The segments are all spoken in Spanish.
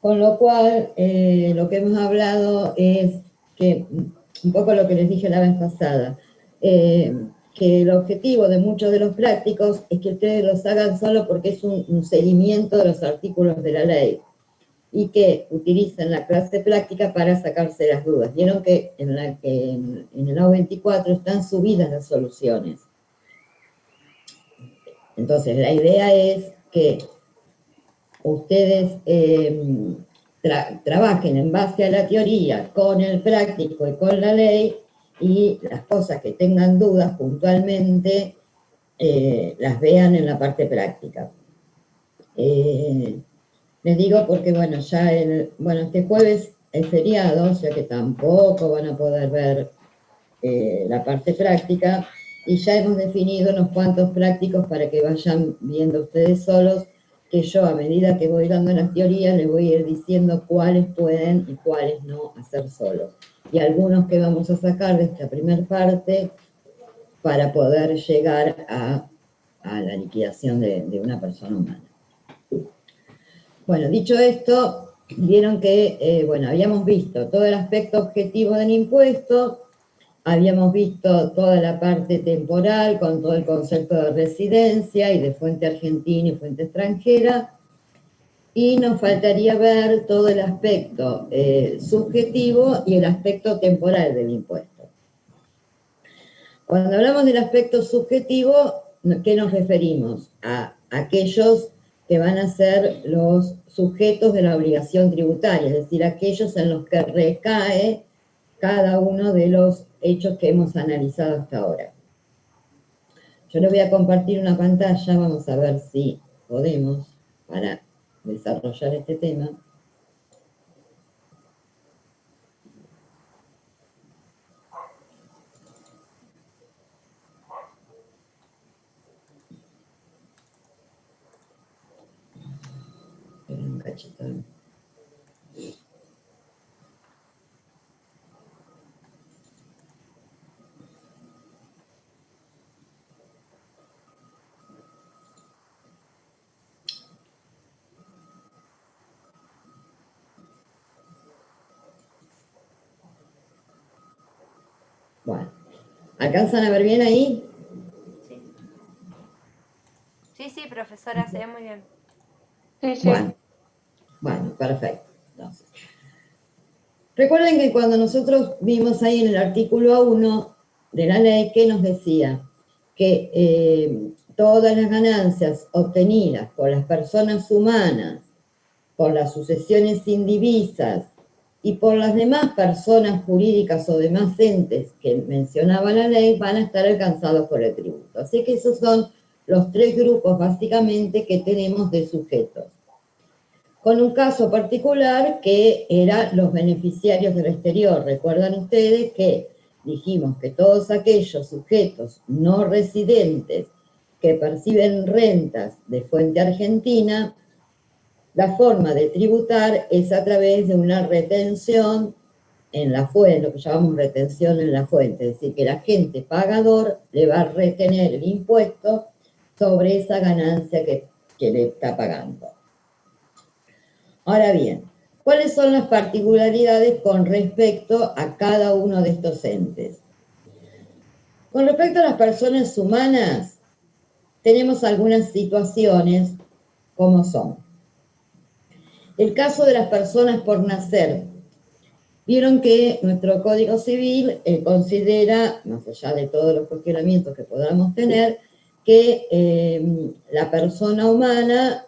Con lo cual, lo que hemos hablado es que, un poco lo que les dije la vez pasada, que el objetivo de muchos de los prácticos es que ustedes los hagan solo porque es un seguimiento de los artículos de la ley y que utilicen la clase práctica para sacarse las dudas. Vieron que en el A24 están subidas las soluciones. Entonces, la idea es que ustedes trabajen en base a la teoría, con el práctico y con la ley, y las cosas que tengan dudas puntualmente las vean en la parte práctica. Les digo porque, bueno, ya este jueves es feriado, o sea que tampoco van a poder ver la parte práctica, y ya hemos definido unos cuantos prácticos para que vayan viendo ustedes solos, que yo a medida que voy dando las teorías les voy a ir diciendo cuáles pueden y cuáles no hacer solos. Y algunos que vamos a sacar de esta primera parte para poder llegar a la liquidación de una persona humana. Bueno, dicho esto, vieron que, habíamos visto todo el aspecto objetivo del impuesto, habíamos visto toda la parte temporal con todo el concepto de residencia y de fuente argentina y fuente extranjera, y nos faltaría ver todo el aspecto subjetivo y el aspecto temporal del impuesto. Cuando hablamos del aspecto subjetivo, ¿qué nos referimos? A aquellos que van a ser los sujetos de la obligación tributaria, es decir, aquellos en los que recae cada uno de los hechos que hemos analizado hasta ahora. Yo les voy a compartir una pantalla, vamos a ver si podemos para desarrollar este tema. Esperen un cachito. Bueno, ¿alcanzan a ver bien ahí? Sí, profesora, se ve muy bien. Sí. Bueno, perfecto. Entonces, recuerden que cuando nosotros vimos ahí en el artículo 1 de la ley, ¿qué nos decía? Que todas las ganancias obtenidas por las personas humanas, por las sucesiones indivisas y por las demás personas jurídicas o demás entes que mencionaba la ley van a estar alcanzados por el tributo. Así que esos son los tres grupos básicamente que tenemos de sujetos. Con un caso particular que eran los beneficiarios del exterior. Recuerdan ustedes que dijimos que todos aquellos sujetos no residentes que perciben rentas de fuente argentina, la forma de tributar es a través de una retención en la fuente, lo que llamamos retención en la fuente, es decir, que el agente pagador le va a retener el impuesto sobre esa ganancia que le está pagando. Ahora bien, ¿cuáles son las particularidades con respecto a cada uno de estos entes? Con respecto a las personas humanas, tenemos algunas situaciones como son. El caso de las personas por nacer. Vieron que nuestro Código Civil considera, más allá de todos los cuestionamientos que podamos tener, que la persona humana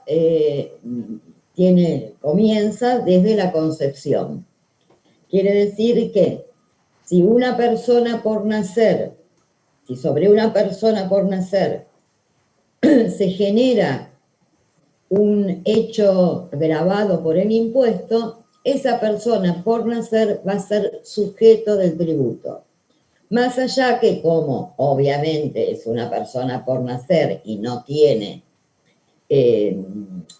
comienza desde la concepción. Quiere decir que si una persona por nacer, si sobre una persona por nacer se genera un hecho gravado por el impuesto, esa persona por nacer va a ser sujeto del tributo. Más allá que como obviamente es una persona por nacer y no tiene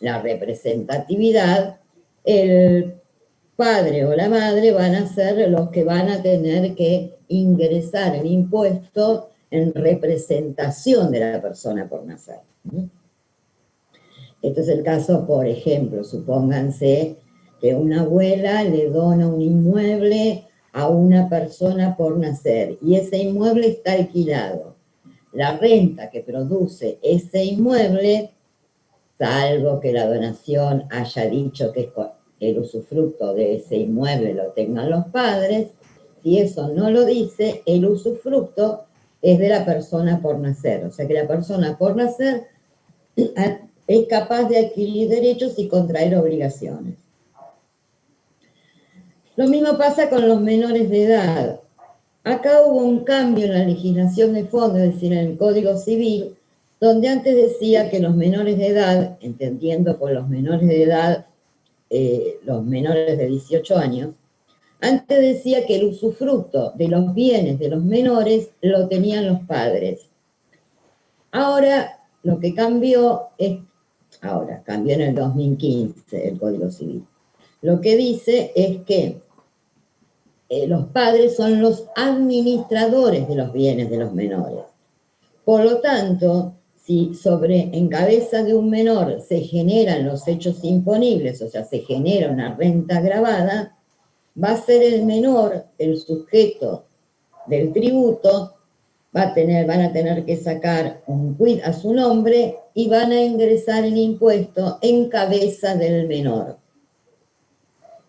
la representatividad, el padre o la madre van a ser los que van a tener que ingresar el impuesto en representación de la persona por nacer. Este es el caso, por ejemplo, supónganse que una abuela le dona un inmueble a una persona por nacer y ese inmueble está alquilado. La renta que produce ese inmueble, salvo que la donación haya dicho que el usufructo de ese inmueble lo tengan los padres, si eso no lo dice, el usufructo es de la persona por nacer. O sea que la persona por nacer es capaz de adquirir derechos y contraer obligaciones. Lo mismo pasa con los menores de edad. Acá hubo un cambio en la legislación de fondo, es decir, en el Código Civil, donde antes decía que los menores de edad, entendiendo por los menores de edad los menores de 18 años, antes decía que el usufructo de los bienes de los menores lo tenían los padres. Ahora, lo que cambió cambió en el 2015 el Código Civil. Lo que dice es que los padres son los administradores de los bienes de los menores. Por lo tanto, si en cabeza de un menor se generan los hechos imponibles, o sea, se genera una renta gravada, va a ser el menor el sujeto del tributo, van a tener que sacar un quit a su nombre y van a ingresar el impuesto en cabeza del menor.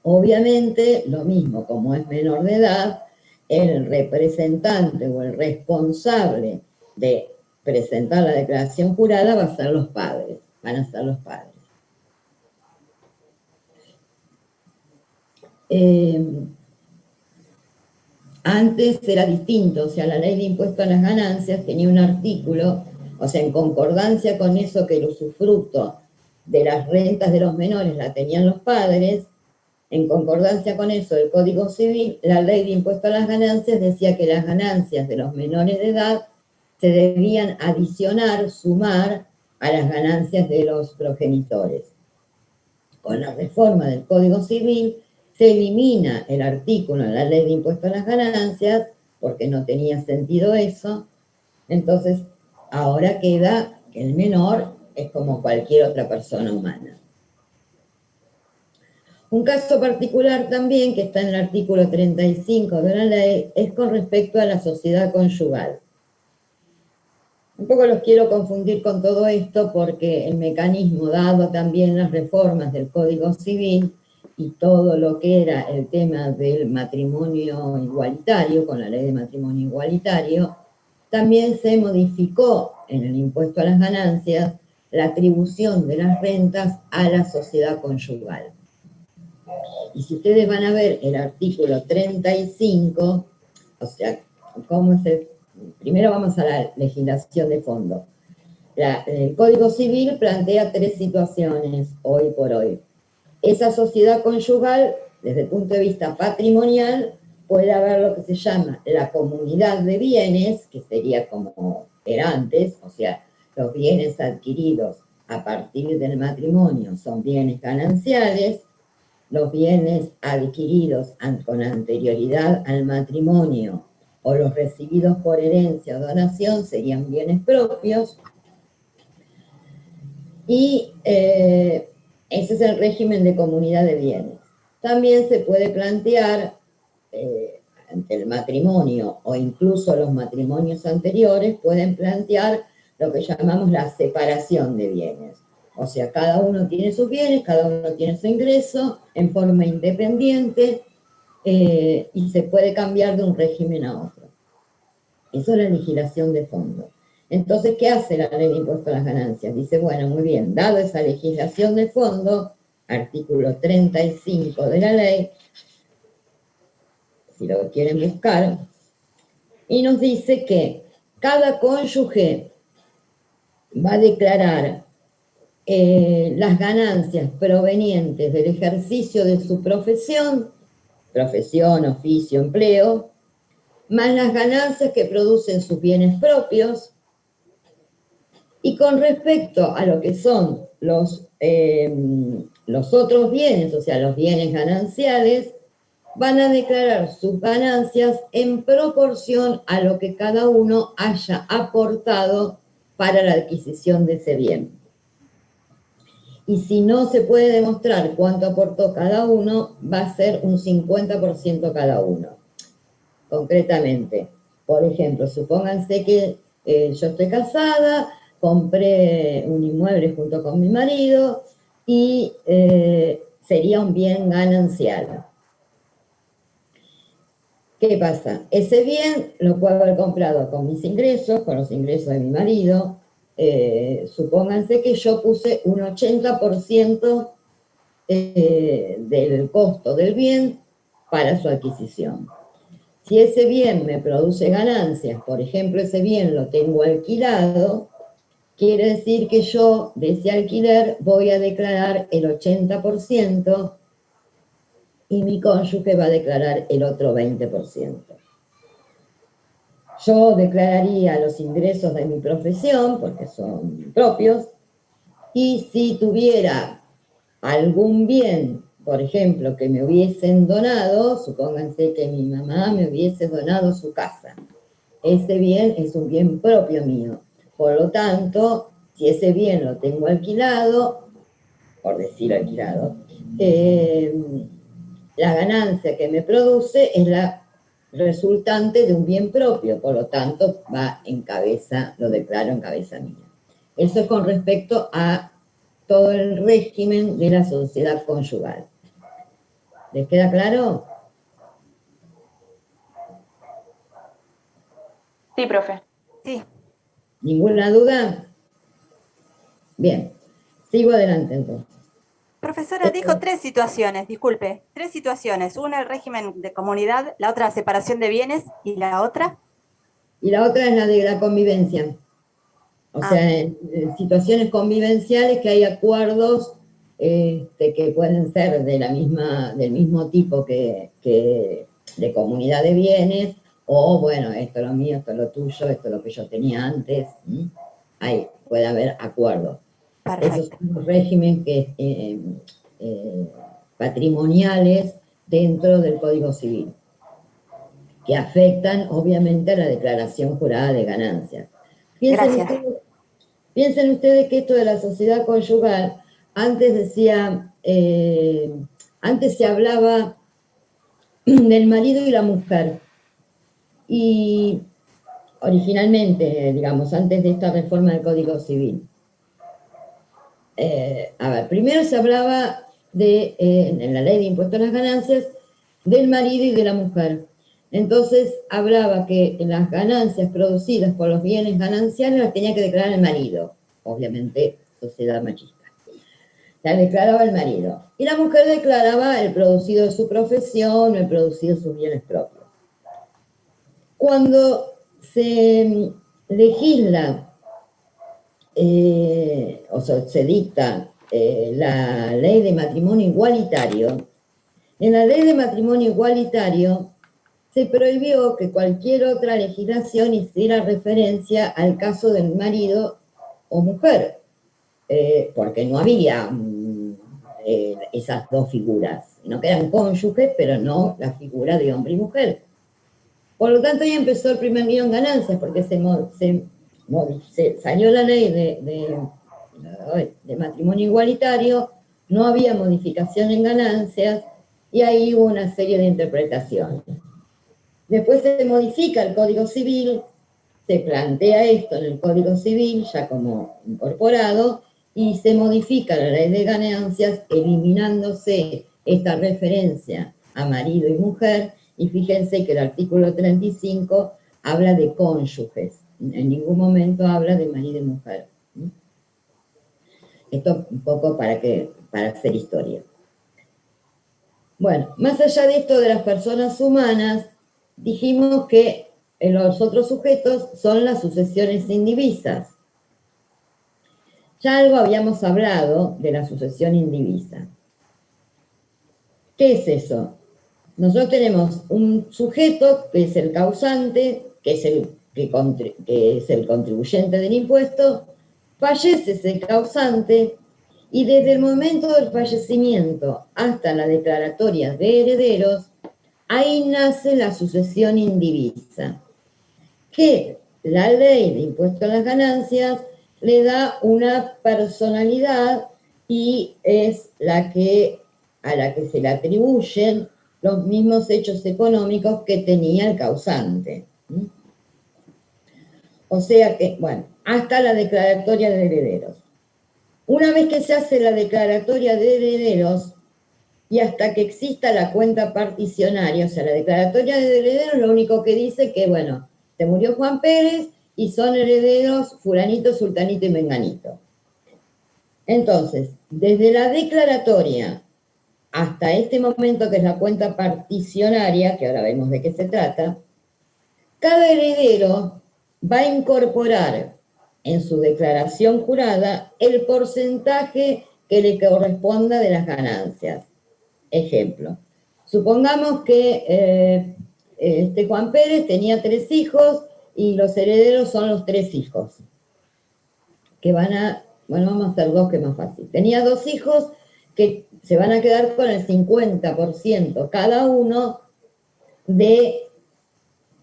Obviamente, lo mismo, como es menor de edad, el representante o el responsable de presentar la declaración jurada van a ser los padres. Antes era distinto, o sea, la ley de impuesto a las ganancias tenía un artículo, o sea, en concordancia con eso que el usufructo de las rentas de los menores la tenían los padres, en concordancia con eso del Código Civil, la ley de impuesto a las ganancias decía que las ganancias de los menores de edad se debían adicionar, sumar a las ganancias de los progenitores. Con la reforma del Código Civil se elimina el artículo en la ley de impuesto a las ganancias, porque no tenía sentido eso, entonces ahora queda que el menor es como cualquier otra persona humana. Un caso particular también, que está en el artículo 35 de la ley, es con respecto a la sociedad conyugal. Un poco los quiero confundir con todo esto porque el mecanismo, dado también las reformas del Código Civil y todo lo que era el tema del matrimonio igualitario, con la ley de matrimonio igualitario, también se modificó en el impuesto a las ganancias la atribución de las rentas a la sociedad conyugal. Y si ustedes van a ver el artículo 35, o sea, ¿cómo es el? Primero vamos a la legislación de fondo. El Código Civil plantea tres situaciones hoy por hoy. Esa sociedad conyugal, desde el punto de vista patrimonial, puede haber lo que se llama la comunidad de bienes, que sería como era antes, o sea, los bienes adquiridos a partir del matrimonio son bienes gananciales. Los bienes adquiridos con anterioridad al matrimonio o los recibidos por herencia o donación serían bienes propios. Y ese es el régimen de comunidad de bienes. También se puede plantear ante el matrimonio o incluso los matrimonios anteriores pueden plantear lo que llamamos la separación de bienes. O sea, cada uno tiene sus bienes, cada uno tiene su ingreso en forma independiente y se puede cambiar de un régimen a otro. Eso es la legislación de fondo. Entonces, ¿qué hace la ley de impuesto a las ganancias? Dice, bueno, muy bien, dado esa legislación de fondo, artículo 35 de la ley, si lo quieren buscar, y nos dice que cada cónyuge va a declarar las ganancias provenientes del ejercicio de su profesión, oficio, empleo, más las ganancias que producen sus bienes propios, y con respecto a lo que son los otros bienes, o sea, los bienes gananciales, van a declarar sus ganancias en proporción a lo que cada uno haya aportado para la adquisición de ese bien. y si no se puede demostrar cuánto aportó cada uno, va a ser un 50% cada uno. Concretamente, por ejemplo, supónganse que yo estoy casada, compré un inmueble junto con mi marido y sería un bien ganancial. ¿Qué pasa? Ese bien lo puedo haber comprado con mis ingresos, con los ingresos de mi marido. Supónganse que yo puse un 80% del costo del bien para su adquisición. Si ese bien me produce ganancias, por ejemplo, ese bien lo tengo alquilado, quiere decir que yo de ese alquiler voy a declarar el 80% y mi cónyuge va a declarar el otro 20%. Yo declararía los ingresos de mi profesión, porque son propios, y si tuviera algún bien, por ejemplo, que me hubiesen donado, supónganse que mi mamá me hubiese donado su casa, ese bien es un bien propio mío. Por lo tanto, si ese bien lo tengo alquilado, por decir alquilado, la ganancia que me produce es la resultante de un bien propio, por lo tanto va en cabeza, lo declaro en cabeza mía. Eso es con respecto a todo el régimen de la sociedad conyugal. ¿Les queda claro? Sí, profe. Sí. ¿Ninguna duda? Bien, sigo adelante entonces. Profesora, dijo 3 situaciones, disculpe, 3 situaciones. Una, el régimen de comunidad, la otra, separación de bienes, y la otra. Y la otra es la de la convivencia. O sea, en situaciones convivenciales que hay acuerdos que pueden ser del mismo tipo que de comunidad de bienes, o bueno, esto es lo mío, esto es lo tuyo, esto es lo que yo tenía antes. Ahí puede haber acuerdos. Perfecto. Esos son los regímenes patrimoniales dentro del Código Civil, que afectan obviamente a la declaración jurada de ganancias. Gracias. Piensen ustedes que esto de la sociedad conyugal, antes se hablaba del marido y la mujer. Y originalmente, digamos, antes de esta reforma del Código Civil. Primero se hablaba en la ley de impuestos a las ganancias, del marido y de la mujer. Entonces hablaba que las ganancias producidas por los bienes gananciales las tenía que declarar el marido, obviamente sociedad machista. Las declaraba el marido. Y la mujer declaraba el producido de su profesión o el producido de sus bienes propios. Cuando se legisla, o sea, se dicta la ley de matrimonio igualitario, en la ley de matrimonio igualitario se prohibió que cualquier otra legislación hiciera referencia al caso del marido o mujer, porque no había esas dos figuras, sino que eran cónyuges, pero no la figura de hombre y mujer. Por lo tanto, ahí empezó el primer lío en ganancias, porque salió la ley de matrimonio igualitario, no había modificación en ganancias, y ahí hubo una serie de interpretaciones. Después se modifica el Código Civil, se plantea esto en el Código Civil, ya como incorporado, y se modifica la ley de ganancias, eliminándose esta referencia a marido y mujer, y fíjense que el artículo 35 habla de cónyuges, en ningún momento habla de marido y mujer. Esto un poco para hacer historia. Bueno, más allá de esto de las personas humanas, dijimos que los otros sujetos son las sucesiones indivisas. Ya algo habíamos hablado de la sucesión indivisa. ¿Qué es eso? Nosotros tenemos un sujeto que es el causante, que es el contribuyente del impuesto, fallece ese causante y desde el momento del fallecimiento hasta la declaratoria de herederos, ahí nace la sucesión indivisa, que la ley de impuesto a las ganancias le da una personalidad y es a la que se le atribuyen los mismos hechos económicos que tenía el causante. O sea que, bueno, hasta la declaratoria de herederos. Una vez que se hace la declaratoria de herederos y hasta que exista la cuenta particionaria, o sea, la declaratoria de herederos lo único que dice que, bueno, se murió Juan Pérez y son herederos fulanito, sultanito y menganito. Entonces, desde la declaratoria hasta este momento, que es la cuenta particionaria, que ahora vemos de qué se trata, cada heredero va a incorporar en su declaración jurada el porcentaje que le corresponda de las ganancias. Ejemplo, supongamos que Juan Pérez tenía 3 hijos y los herederos son los 3 hijos, que van a, bueno, vamos a hacer 2 que es más fácil. Tenía 2 hijos que se van a quedar con el 50% cada uno de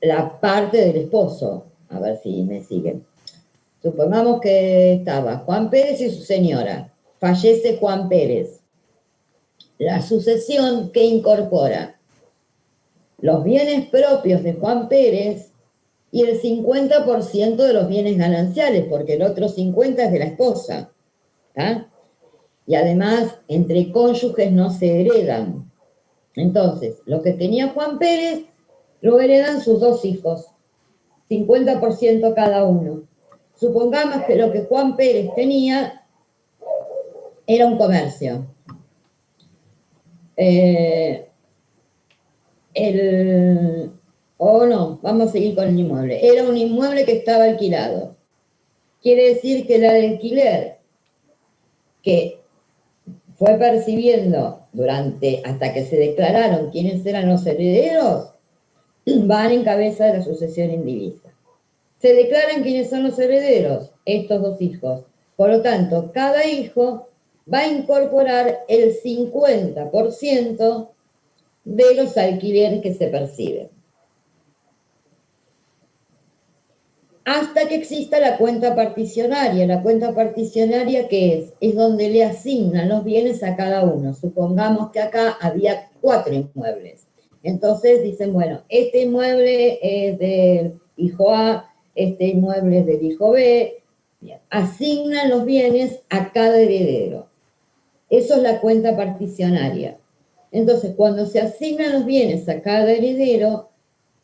la parte del esposo. A ver si me siguen. Supongamos que estaba Juan Pérez y su señora. Fallece Juan Pérez. La sucesión que incorpora los bienes propios de Juan Pérez y el 50% de los bienes gananciales, porque el otro 50% es de la esposa. ¿Ah? Y además, entre cónyuges no se heredan. Entonces, lo que tenía Juan Pérez lo heredan sus 2 hijos, 50% cada uno. Supongamos que lo que Juan Pérez tenía era un comercio. No, vamos a seguir con el inmueble. Era un inmueble que estaba alquilado. Quiere decir que el alquiler que fue percibiendo hasta que se declararon quiénes eran los herederos, van en cabeza de la sucesión indivisa. Se declaran quiénes son los herederos, estos 2 hijos. Por lo tanto, cada hijo va a incorporar el 50% de los alquileres que se perciben. Hasta que exista la cuenta particionaria. La cuenta particionaria, ¿qué es? Es donde le asignan los bienes a cada uno. Supongamos que acá había 4 inmuebles. Entonces dicen, bueno, este inmueble es del hijo A, este inmueble es del hijo B. Bien. Asignan los bienes a cada heredero. Eso es la cuenta particionaria. Entonces, cuando se asignan los bienes a cada heredero,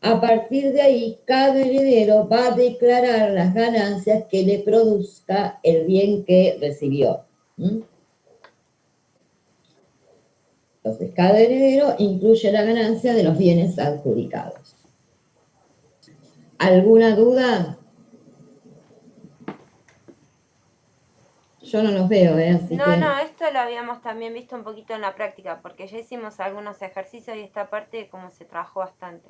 a partir de ahí, cada heredero va a declarar las ganancias que le produzca el bien que recibió. Entonces, cada heredero incluye la ganancia de los bienes adjudicados. ¿Alguna duda? Yo no los veo, así No, que... no, esto lo habíamos también visto un poquito en la práctica, porque ya hicimos algunos ejercicios y esta parte como se trabajó bastante.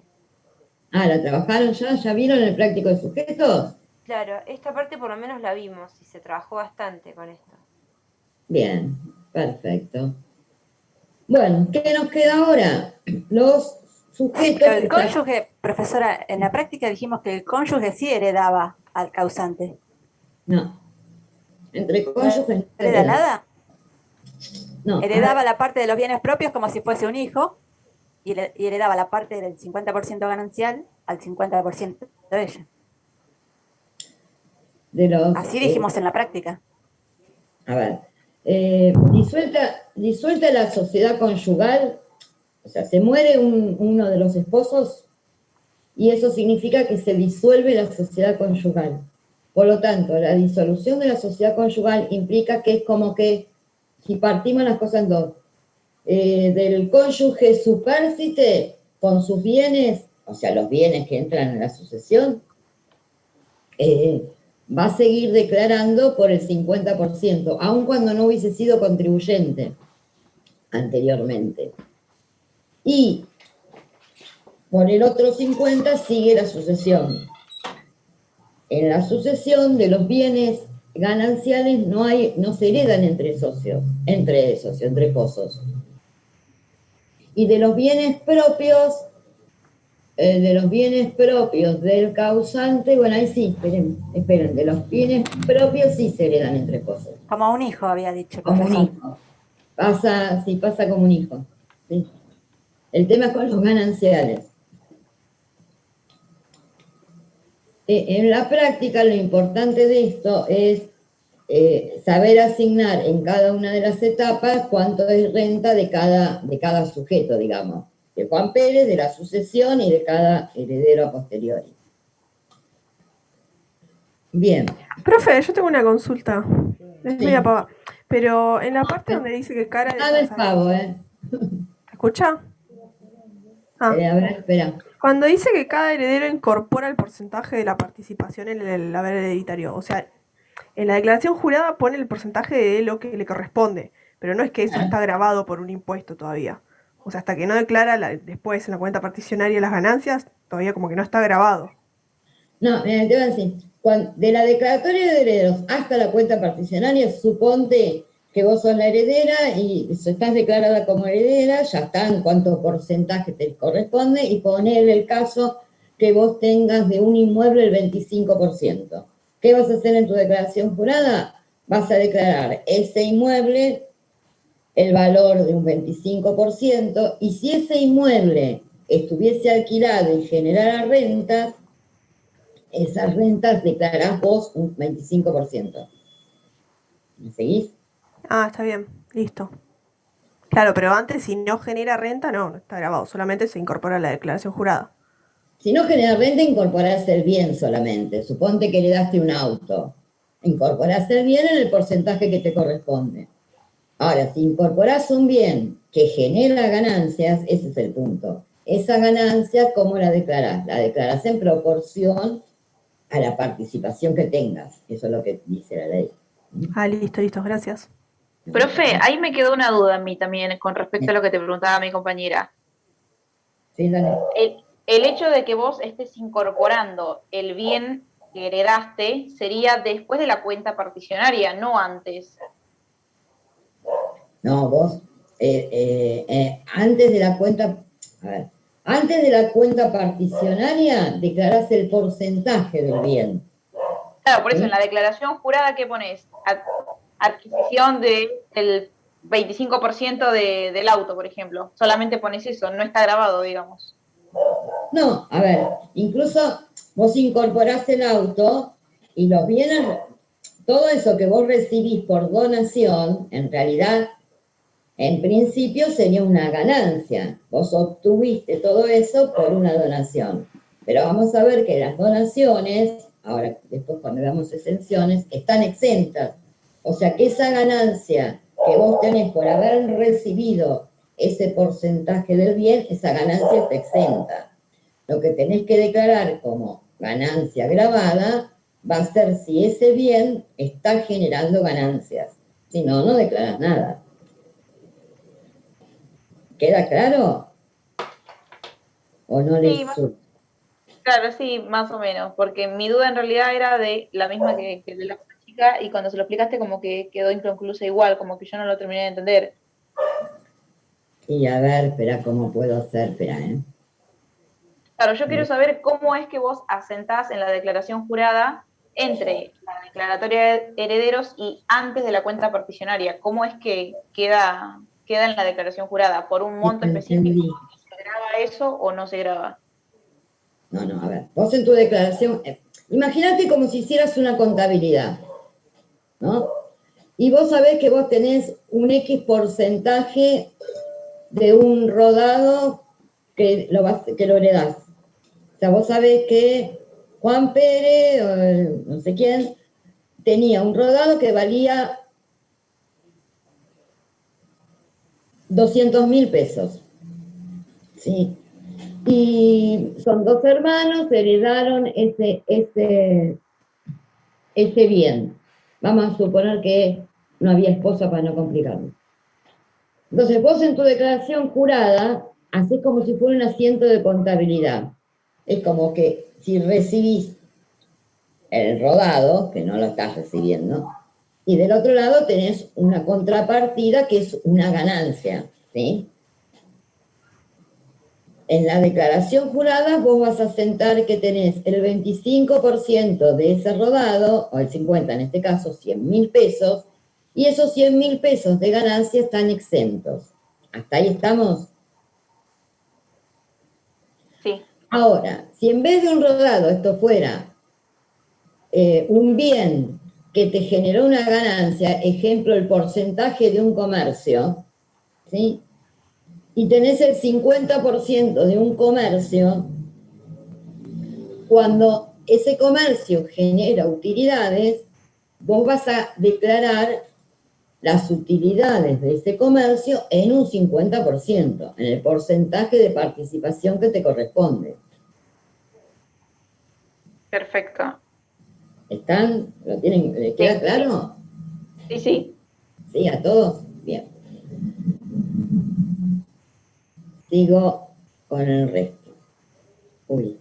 Ah, ¿la trabajaron ya? ¿Ya vieron el práctico de sujetos? Claro, esta parte por lo menos la vimos y se trabajó bastante con esto. Bien, perfecto. Bueno, ¿qué nos queda ahora? Los sujetos... Pero el cónyuge, profesora, en la práctica dijimos que el cónyuge sí heredaba al causante. No. Entre cónyuges no ¿Hereda nada? No. Heredaba la parte de los bienes propios como si fuese un hijo y heredaba la parte del 50% ganancial al 50% de ella. Así dijimos en la práctica. A ver, disuelta la sociedad conyugal, o sea, se muere uno de los esposos y eso significa que se disuelve la sociedad conyugal. Por lo tanto, la disolución de la sociedad conyugal implica que es como que, si partimos las cosas en dos, del cónyuge supérstite con sus bienes, o sea, los bienes que entran en la sucesión, va a seguir declarando por el 50%, aun cuando no hubiese sido contribuyente anteriormente. Y por el otro 50% sigue la sucesión. En la sucesión de los bienes gananciales no se heredan entre socios, entre esposos. Y de los bienes propios de los bienes propios del causante, bueno, ahí sí, esperen, de los bienes propios sí se heredan entre esposos. Como un hijo, había dicho el Como un profesor. hijo. Pasa como un hijo. ¿Sí? El tema es con los gananciales. En la práctica lo importante de esto es saber asignar en cada una de las etapas cuánto es renta de cada sujeto, digamos. De Juan Pérez, de la sucesión y de cada heredero a posteriori. Bien. Profe, yo tengo una consulta. Es Sí. media pava. Pero en la parte donde dice que cara de Nada es pavo, ¿Se escucha? Ah. A ver, espera. Cuando dice que cada heredero incorpora el porcentaje de la participación en el haber hereditario, o sea, en la declaración jurada pone el porcentaje de lo que le corresponde, pero no es que eso está grabado por un impuesto todavía. O sea, hasta que no declara después en la cuenta particionaria las ganancias, todavía como que no está grabado. No, te voy a decir, de la declaratoria de herederos hasta la cuenta particionaria, suponte que vos sos la heredera y estás declarada como heredera, ya está en cuánto porcentaje te corresponde, y poner el caso que vos tengas de un inmueble el 25%. ¿Qué vas a hacer en tu declaración jurada? Vas a declarar ese inmueble, el valor de un 25%, y si ese inmueble estuviese alquilado y generara rentas, esas rentas declarás vos un 25%. ¿Me seguís? Ah, está bien, listo. Claro, pero antes si no genera renta, no está grabado, solamente se incorpora a la declaración jurada. Si no generas renta, incorporás el bien solamente. Suponte que le daste un auto. Incorporás el bien en el porcentaje que te corresponde. Ahora, si incorporás un bien que genera ganancias, ese es el punto. Esa ganancia, ¿cómo la declarás? La declarás en proporción a la participación que tengas. Eso es lo que dice la ley. Ah, listo, gracias. Profe, ahí me quedó una duda a mí también con respecto a lo que te preguntaba mi compañera. Sí, dale. El hecho de que vos estés incorporando el bien que heredaste sería después de la cuenta particionaria, no antes. No, vos, antes de la cuenta, a ver, antes de la cuenta particionaria, declarás el porcentaje del bien. Claro, por eso ¿Sí? en la declaración jurada, ¿qué pones? Adquisición del 25% del auto, por ejemplo. Solamente pones eso, no está grabado, digamos. No, a ver, incluso vos incorporás el auto y los bienes, todo eso que vos recibís por donación, en realidad, en principio sería una ganancia. Vos obtuviste todo eso por una donación. Pero vamos a ver que las donaciones, ahora después cuando veamos exenciones, están exentas. O sea que esa ganancia que vos tenés por haber recibido ese porcentaje del bien, esa ganancia está exenta. Lo que tenés que declarar como ganancia grabada va a ser si ese bien está generando ganancias. Si no, no declaras nada. ¿Queda claro? ¿O no les surge? Claro, sí, más o menos, porque mi duda en realidad era de la misma que de la chica, y cuando se lo explicaste como que quedó inconclusa igual, como que yo no lo terminé de entender. Y a ver, espera, ¿cómo puedo hacer? Espera, Claro, yo quiero saber cómo es que vos asentás en la declaración jurada entre la declaratoria de herederos y antes de la cuenta particionaria. ¿Cómo es que queda en la declaración jurada? ¿Por un monto específico? ¿Se graba eso o no se graba? No, a ver, vos en tu declaración, imagínate como si hicieras una contabilidad, ¿no? Y vos sabés que vos tenés un X porcentaje de un rodado que lo heredás. O sea, vos sabés que Juan Pérez, o no sé quién, tenía un rodado que valía 200.000 pesos. ¿Sí? Y son dos hermanos, heredaron ese bien. Vamos a suponer que no había esposa para no complicarlo. Entonces vos en tu declaración jurada haces como si fuera un asiento de contabilidad. Es como que si recibís el rodado, que no lo estás recibiendo, y del otro lado tenés una contrapartida que es una ganancia, ¿sí? En la declaración jurada vos vas a asentar que tenés el 25% de ese rodado, o el 50% en este caso, 100.000 pesos, y esos 100.000 pesos de ganancia están exentos. ¿Hasta ahí estamos? Sí. Ahora, si en vez de un rodado esto fuera un bien que te generó una ganancia, ejemplo, el porcentaje de un comercio, ¿sí? Y tenés el 50% de un comercio, cuando ese comercio genera utilidades, vos vas a declarar las utilidades de ese comercio en un 50%, en el porcentaje de participación que te corresponde. Perfecto. ¿Están? ¿Lo tienen? ¿Les queda claro? Sí, sí. ¿Sí? ¿A todos? Bien. Sigo con el resto. Uy.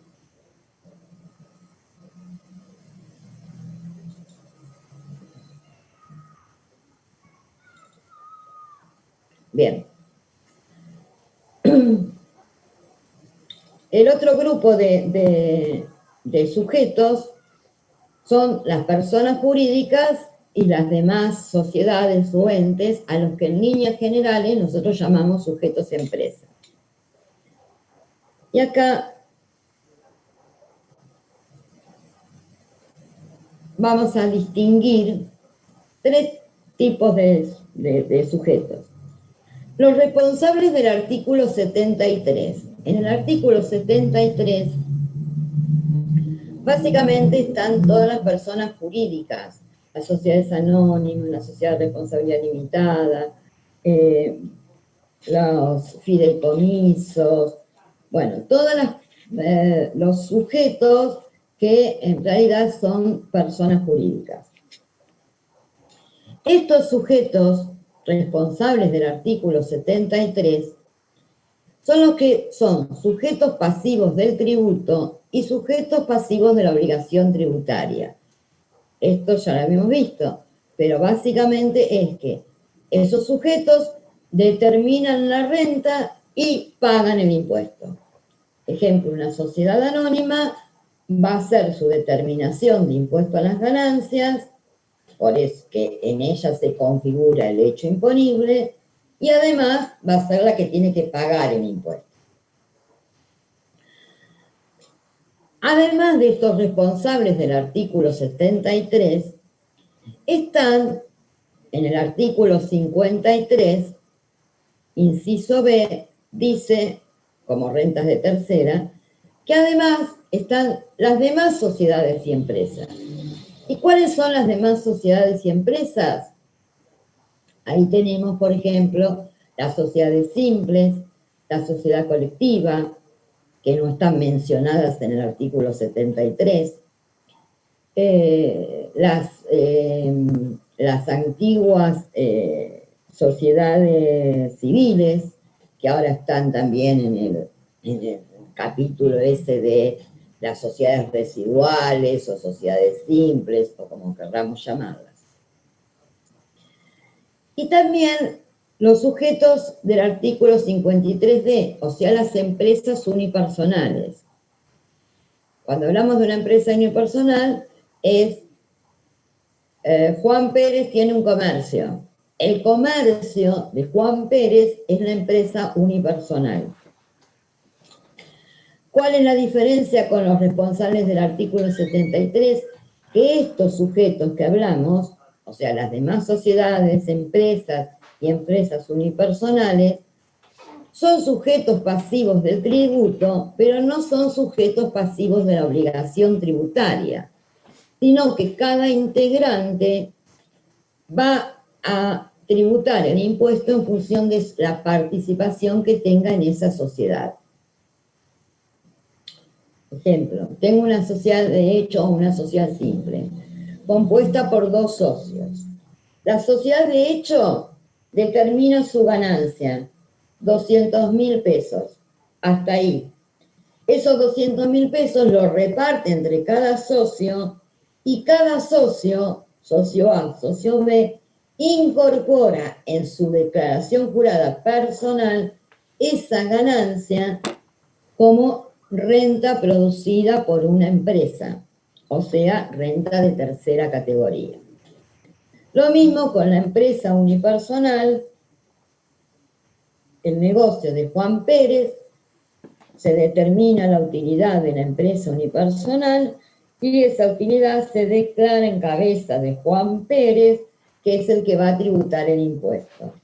Bien. El otro grupo de sujetos son las personas jurídicas y las demás sociedades o entes a los que en líneas generales nosotros llamamos sujetos empresa. Y acá vamos a distinguir tres tipos de sujetos. Los responsables del artículo 73. En el artículo 73 básicamente están todas las personas jurídicas, las sociedades anónimas, la sociedad de responsabilidad limitada, los fideicomisos, bueno, todos los sujetos que en realidad son personas jurídicas. Estos sujetos responsables del artículo 73 son los que son sujetos pasivos del tributo y sujetos pasivos de la obligación tributaria. Esto ya lo habíamos visto, pero básicamente es que esos sujetos determinan la renta y pagan el impuesto. Ejemplo, una sociedad anónima va a hacer su determinación de impuesto a las ganancias, por eso que en ella se configura el hecho imponible, y además va a ser la que tiene que pagar el impuesto. Además de estos responsables del artículo 73, están en el artículo 53, inciso B, dice, como rentas de tercera, que además están las demás sociedades y empresas. ¿Y cuáles son las demás sociedades y empresas? Ahí tenemos, por ejemplo, las sociedades simples, la sociedad colectiva, que no están mencionadas en el artículo 73, las antiguas sociedades civiles, que ahora están también en el capítulo ese de las sociedades residuales o sociedades simples, o como querramos llamarlas. Y también los sujetos del artículo 53D, o sea, las empresas unipersonales. Cuando hablamos de una empresa unipersonal, es Juan Pérez tiene un comercio. El comercio de Juan Pérez es la empresa unipersonal. ¿Cuál es la diferencia con los responsables del artículo 73? Que estos sujetos que hablamos, o sea, las demás sociedades, empresas y empresas unipersonales, son sujetos pasivos del tributo, pero no son sujetos pasivos de la obligación tributaria, sino que cada integrante va a tributar el impuesto en función de la participación que tenga en esa sociedad. Ejemplo, tengo una sociedad de hecho o una sociedad simple, compuesta por dos socios. La sociedad de hecho determina su ganancia, 200.000 pesos, hasta ahí. Esos 200.000 pesos los reparte entre cada socio y cada socio, socio A, socio B, incorpora en su declaración jurada personal esa ganancia como renta producida por una empresa, o sea, renta de tercera categoría. Lo mismo con la empresa unipersonal, el negocio de Juan Pérez, se determina la utilidad de la empresa unipersonal y esa utilidad se declara en cabeza de Juan Pérez, que es el que va a tributar el impuesto.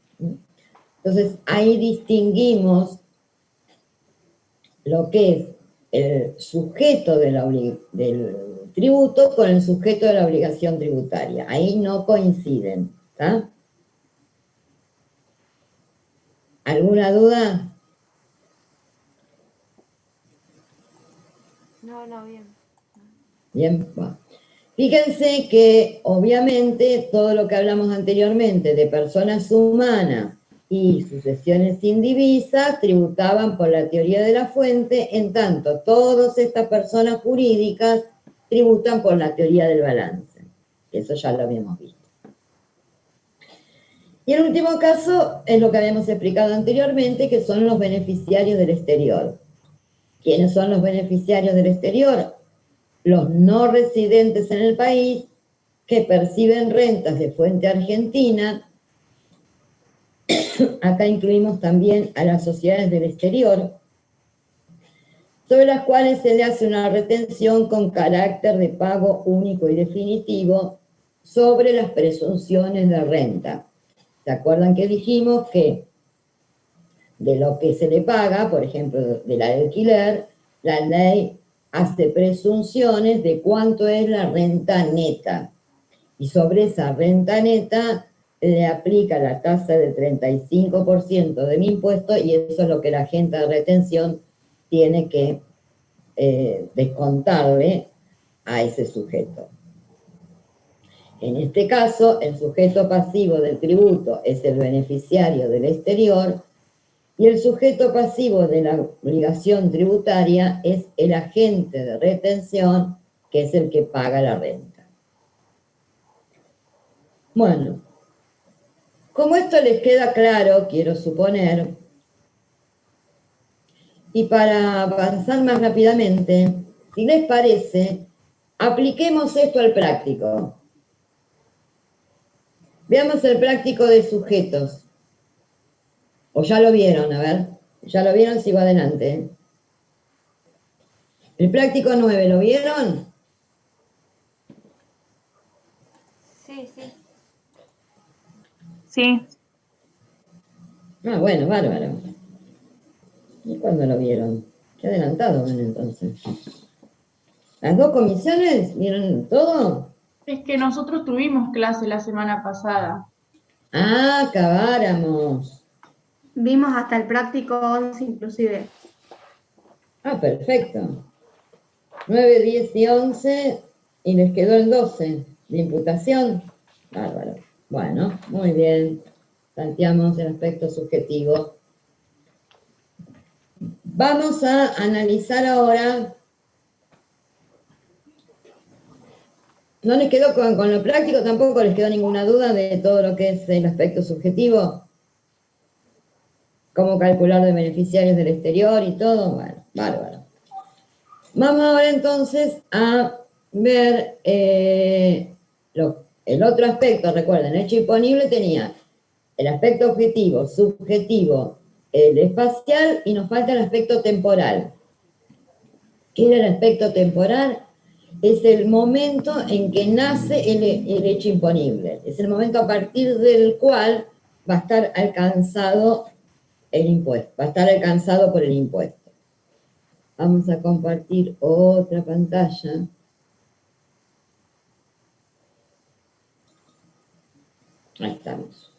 Entonces, ahí distinguimos lo que es el sujeto del tributo con el sujeto de la obligación tributaria. Ahí no coinciden, ¿está? ¿Alguna duda? No, bien. Bien, bueno. Fíjense que obviamente todo lo que hablamos anteriormente de personas humanas y sucesiones indivisas tributaban por la teoría de la fuente, en tanto todas estas personas jurídicas tributan por la teoría del balance. Eso ya lo habíamos visto. Y el último caso es lo que habíamos explicado anteriormente, que son los beneficiarios del exterior. ¿Quiénes son los beneficiarios del exterior? Los no residentes en el país que perciben rentas de fuente argentina. Acá incluimos también a las sociedades del exterior, sobre las cuales se le hace una retención con carácter de pago único y definitivo sobre las presunciones de renta. ¿Se acuerdan que dijimos que de lo que se le paga, por ejemplo, del alquiler, la ley hace presunciones de cuánto es la renta neta? Y sobre esa renta neta le aplica la tasa del 35% del impuesto y eso es lo que la agente de retención tiene que descontarle a ese sujeto. En este caso, el sujeto pasivo del tributo es el beneficiario del exterior y el sujeto pasivo de la obligación tributaria es el agente de retención, que es el que paga la renta. Bueno, como esto les queda claro, quiero suponer, y para avanzar más rápidamente, si les parece, apliquemos esto al práctico. Veamos el práctico de sujetos. ¿O ya lo vieron? A ver, ¿ya lo vieron? Sigo adelante. El práctico 9, ¿lo vieron? Sí. Sí. Ah, bueno, bárbaro. ¿Y cuándo lo vieron? Qué adelantado ven entonces. ¿Las dos comisiones vieron todo? Es que nosotros tuvimos clase la semana pasada. Ah, acabáramos. Vimos hasta el práctico 11 inclusive. Ah, perfecto. 9, 10 y 11 y les quedó el 12 de imputación. Bárbaro. Bueno, muy bien. Planteamos el aspecto subjetivo. Vamos a analizar ahora. ¿No les quedó con lo práctico? ¿Tampoco les quedó ninguna duda de todo lo que es el aspecto subjetivo? ¿Cómo calcular de beneficiarios del exterior y todo? Bueno, bárbaro. Vamos ahora entonces a ver el otro aspecto. Recuerden, el hecho imponible tenía el aspecto objetivo, subjetivo, el espacial y nos falta el aspecto temporal. ¿Qué era el aspecto temporal? Es el momento en que nace el hecho imponible. Es el momento a partir del cual va a estar alcanzado el impuesto, va a estar alcanzado por el impuesto. Vamos a compartir otra pantalla. Ahí estamos.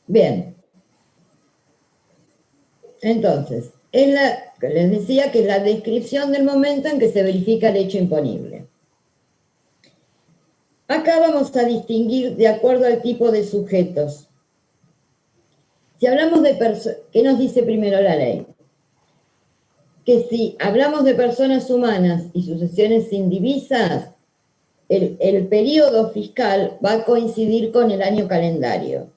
Bien. Entonces, les decía que es la descripción del momento en que se verifica el hecho imponible. Acá vamos a distinguir de acuerdo al tipo de sujetos. Si hablamos de personas, ¿qué nos dice primero la ley? Que si hablamos de personas humanas y sucesiones indivisas, el periodo fiscal va a coincidir con el año calendario.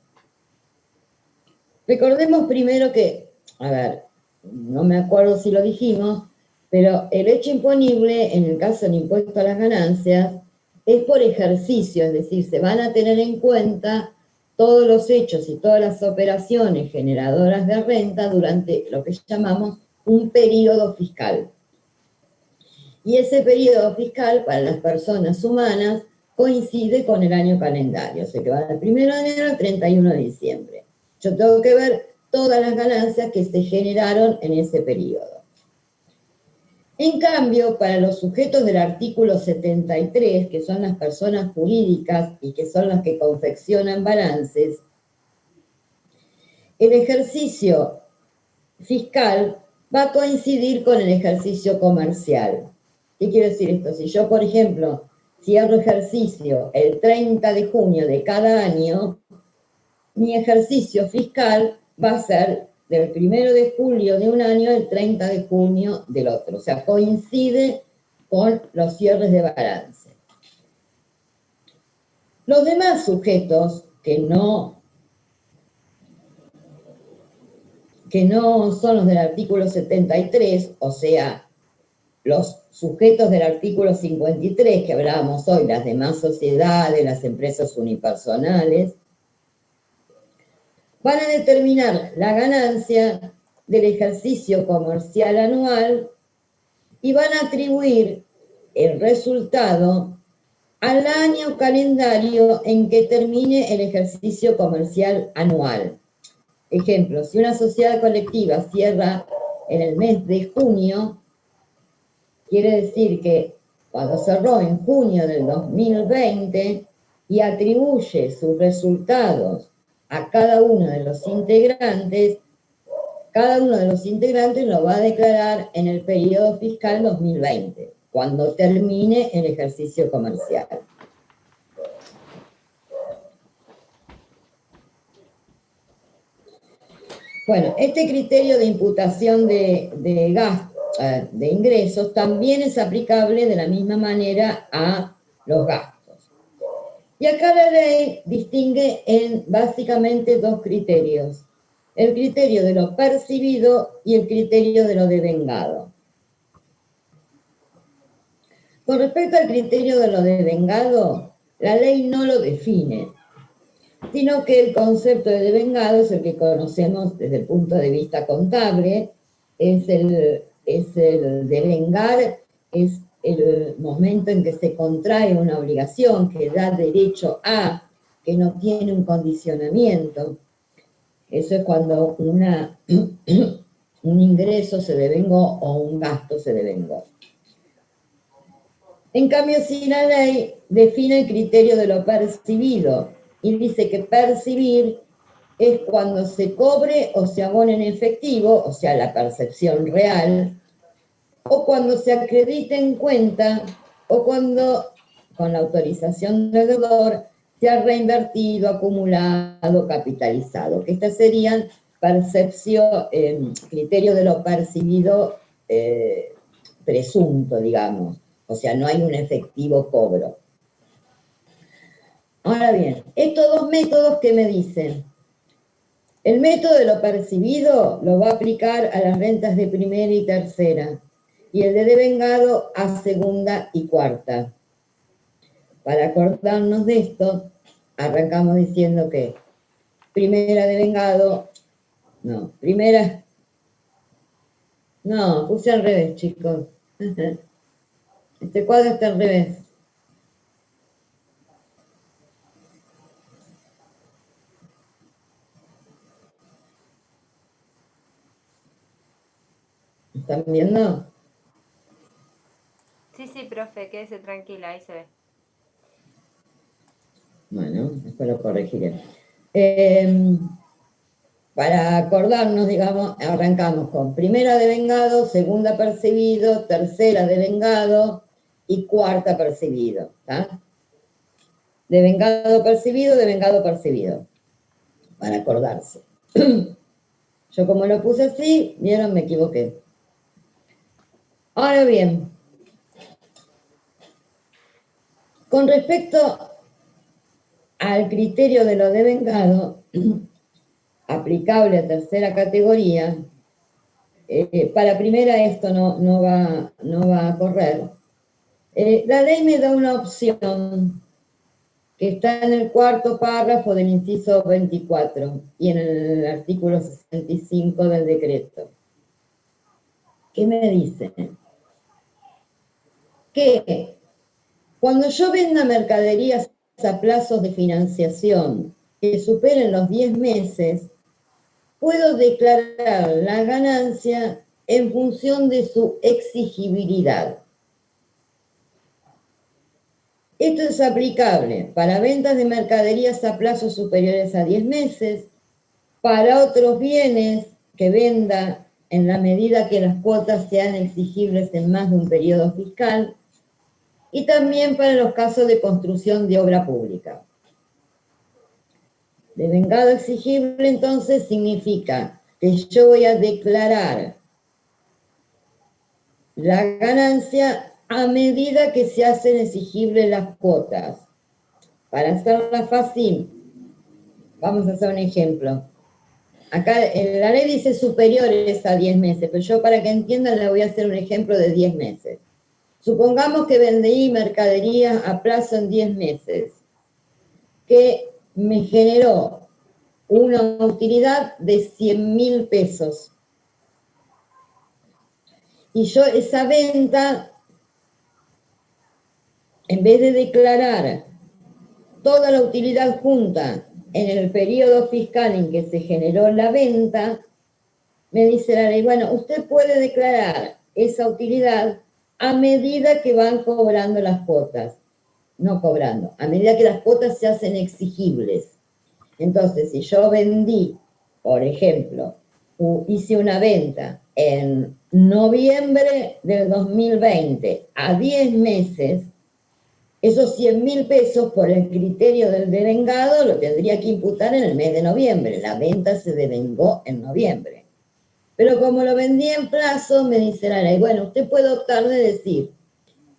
Recordemos primero que a ver, no me acuerdo si lo dijimos, pero el hecho imponible, en el caso del impuesto a las ganancias, es por ejercicio, es decir, se van a tener en cuenta todos los hechos y todas las operaciones generadoras de renta durante lo que llamamos un periodo fiscal. Y ese periodo fiscal para las personas humanas coincide con el año calendario, o sea que va del 1 de enero al 31 de diciembre. Yo tengo que ver todas las ganancias que se generaron en ese periodo. En cambio, para los sujetos del artículo 73, que son las personas jurídicas y que son las que confeccionan balances, el ejercicio fiscal va a coincidir con el ejercicio comercial. ¿Qué quiere decir esto? Si yo, por ejemplo, cierro ejercicio el 30 de junio de cada año, mi ejercicio fiscal va a ser del 1 de julio de un año al 30 de junio del otro. O sea, coincide con los cierres de balance. Los demás sujetos que no son los del artículo 73, o sea, los sujetos del artículo 53 que hablábamos hoy, las demás sociedades, las empresas unipersonales, van a determinar la ganancia del ejercicio comercial anual y van a atribuir el resultado al año calendario en que termine el ejercicio comercial anual. Ejemplo, si una sociedad colectiva cierra en el mes de junio, quiere decir que cuando cerró en junio del 2020 y atribuye sus resultados a cada uno de los integrantes, cada uno de los integrantes lo va a declarar en el periodo fiscal 2020, cuando termine el ejercicio comercial. Bueno, este criterio de imputación de ingresos también es aplicable de la misma manera a los gastos. Y acá la ley distingue en básicamente dos criterios: el criterio de lo percibido y el criterio de lo devengado. Con respecto al criterio de lo devengado, la ley no lo define, sino que el concepto de devengado es el que conocemos desde el punto de vista contable, es el devengar, es el momento en que se contrae una obligación que da derecho a, que no tiene un condicionamiento. Eso es cuando un ingreso se devengó o un gasto se devengó. En cambio, si la ley define el criterio de lo percibido y dice que percibir es cuando se cobre o se abone en efectivo, o sea, la percepción real, o cuando se acredite en cuenta, o cuando, con la autorización del deudor, se ha reinvertido, acumulado, capitalizado, que estas serían criterio de lo percibido presunto, digamos, o sea, no hay un efectivo cobro. Ahora bien, estos dos métodos, ¿qué me dicen? El método de lo percibido lo va a aplicar a las rentas de primera y tercera, y el de devengado a segunda y cuarta. Para acordarnos de esto, arrancamos diciendo que primera devengado, puse al revés, chicos. Este cuadro está al revés. ¿Están viendo? Sí, profe, quédese tranquila, ahí se ve. Bueno, después lo corregiré. Para acordarnos, digamos, arrancamos con primera devengado, segunda percibido, tercera devengado y cuarta percibido. ¿Tá? Devengado percibido. Para acordarse. Yo como lo puse así, vieron, me equivoqué. Ahora bien, con respecto al criterio de lo devengado, aplicable a tercera categoría, para primera esto no va a correr. La ley me da una opción que está en el cuarto párrafo del inciso 24 y en el artículo 65 del decreto. ¿Qué me dice? Que cuando yo venda mercaderías a plazos de financiación que superen los 10 meses, puedo declarar la ganancia en función de su exigibilidad. Esto es aplicable para ventas de mercaderías a plazos superiores a 10 meses, para otros bienes que venda en la medida que las cuotas sean exigibles en más de un periodo fiscal, y también para los casos de construcción de obra pública. Devengado exigible, entonces, significa que yo voy a declarar la ganancia a medida que se hacen exigibles las cuotas. Para hacerla fácil, vamos a hacer un ejemplo. Acá la ley dice superiores a 10 meses, pero yo para que entiendan le voy a hacer un ejemplo de 10 meses. Supongamos que vendí mercadería a plazo en 10 meses, que me generó una utilidad de 100.000 pesos. Y yo esa venta, en vez de declarar toda la utilidad junta en el periodo fiscal en que se generó la venta, me dice la ley, bueno, usted puede declarar esa utilidad a medida que van cobrando las cuotas. No cobrando, a medida que las cuotas se hacen exigibles. Entonces, si yo vendí, por ejemplo, hice una venta en noviembre del 2020 a 10 meses, esos 100.000 pesos por el criterio del devengado lo tendría que imputar en el mes de noviembre. La venta se devengó en noviembre. Pero como lo vendí en plazo, me dice la ley, bueno, usted puede optar de decir,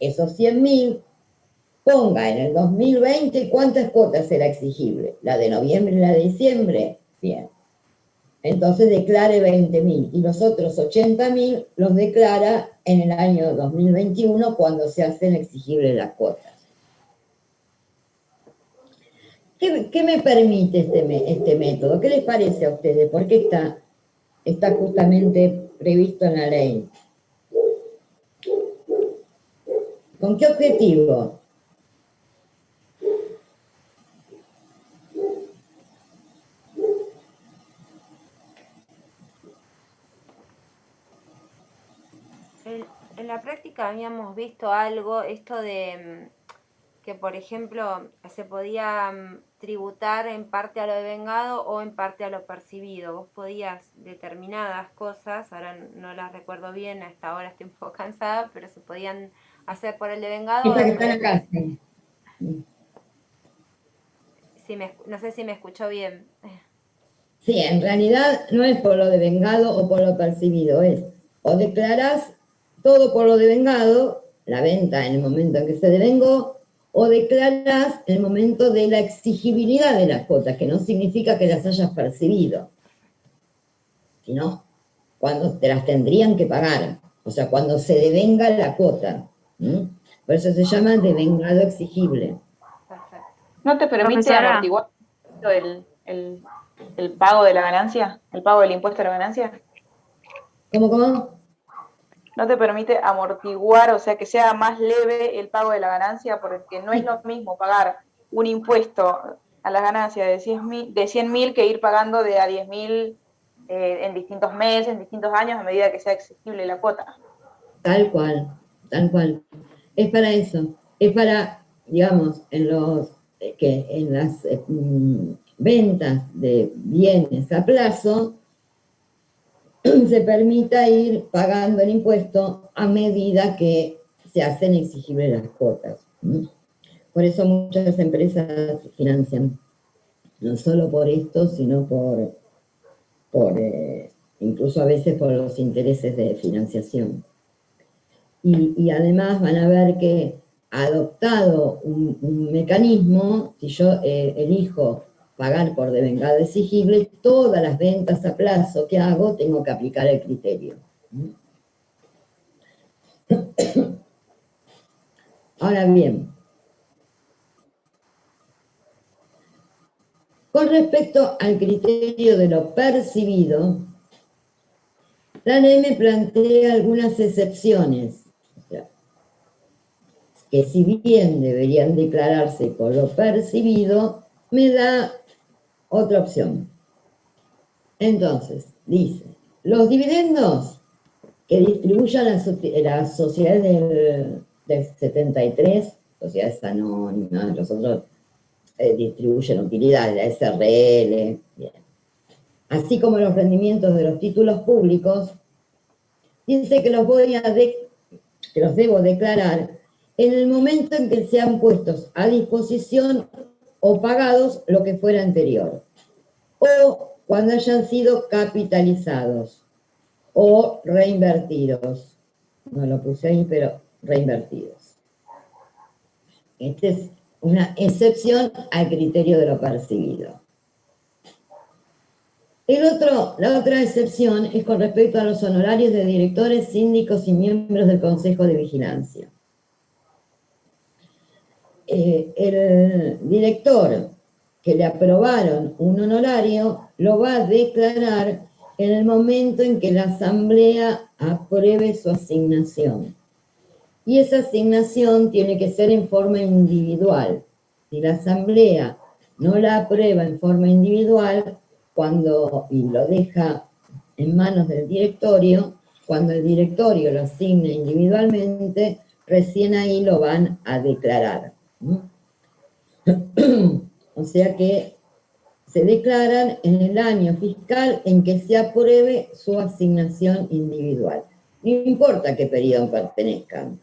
esos 100.000, ponga en el 2020 cuántas cuotas era exigible, la de noviembre y la de diciembre, bien. Entonces declare 20.000 y los otros 80.000 los declara en el año 2021 cuando se hacen exigibles las cuotas. ¿Qué me permite este método? ¿Qué les parece a ustedes? ¿Por qué está justamente previsto en la ley? ¿Con qué objetivo? En la práctica habíamos visto algo, esto de que, por ejemplo, se podía tributar en parte a lo devengado o en parte a lo percibido. Vos podías determinadas cosas, ahora no las recuerdo bien, hasta ahora estoy un poco cansada, pero se podían hacer por el devengado. Esta que está acá. Sí, no sé si me escuchó bien. Sí, en realidad no es por lo devengado o por lo percibido, es o declarás todo por lo devengado, la venta en el momento en que se devengó, o declarás el momento de la exigibilidad de las cuotas, que no significa que las hayas percibido, sino cuando te las tendrían que pagar, o sea, cuando se devenga la cuota. Por eso se llama devengado exigible. Perfecto. ¿No te permite Profesora. amortiguar el pago de la ganancia? ¿El pago del impuesto a la ganancia? ¿Cómo? ¿No te permite amortiguar, o sea, que sea más leve el pago de la ganancia? Porque no es lo mismo pagar un impuesto a la ganancia de 100.000 que ir pagando de a 10.000 en distintos meses, en distintos años, a medida que sea exigible la cuota. Tal cual. Es para eso. Es para, digamos, en las ventas de bienes a plazo se permita ir pagando el impuesto a medida que se hacen exigibles las cuotas. Por eso muchas empresas se financian, no solo por esto, sino por incluso a veces por los intereses de financiación. Y además van a ver que adoptado un mecanismo, si yo elijo pagar por devengado exigible, todas las ventas a plazo que hago tengo que aplicar el criterio. Ahora bien, con respecto al criterio de lo percibido, la ley me plantea algunas excepciones, o sea, que si bien deberían declararse por lo percibido, me da otra opción. Entonces, dice, los dividendos que distribuyan las sociedades del 73, sociedades anónimas, los otros distribuyen utilidades, la SRL, bien, así como los rendimientos de los títulos públicos, dice que que los debo declarar en el momento en que sean puestos a disposición o pagados lo que fuera anterior, o cuando hayan sido capitalizados o reinvertidos. No lo puse ahí, pero reinvertidos. Esta es una excepción al criterio de lo percibido. La otra excepción es con respecto a los honorarios de directores, síndicos y miembros del Consejo de Vigilancia. El director que le aprobaron un honorario lo va a declarar en el momento en que la asamblea apruebe su asignación. Y esa asignación tiene que ser en forma individual. Si la asamblea no la aprueba en forma individual, y lo deja en manos del directorio, cuando el directorio lo asigne individualmente, recién ahí lo van a declarar. O sea que se declaran en el año fiscal en que se apruebe su asignación individual. No importa qué periodo pertenezcan.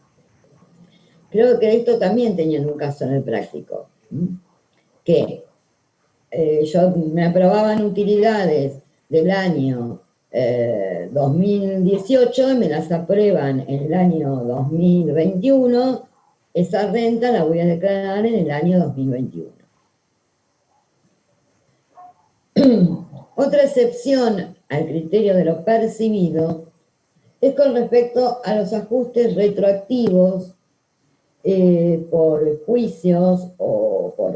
Creo que esto también tenían un caso en el práctico, que me aprobaban utilidades del año 2018 y me las aprueban en el año 2021, esa renta la voy a declarar en el año 2021. Otra excepción al criterio de lo percibido es con respecto a los ajustes retroactivos por juicios o por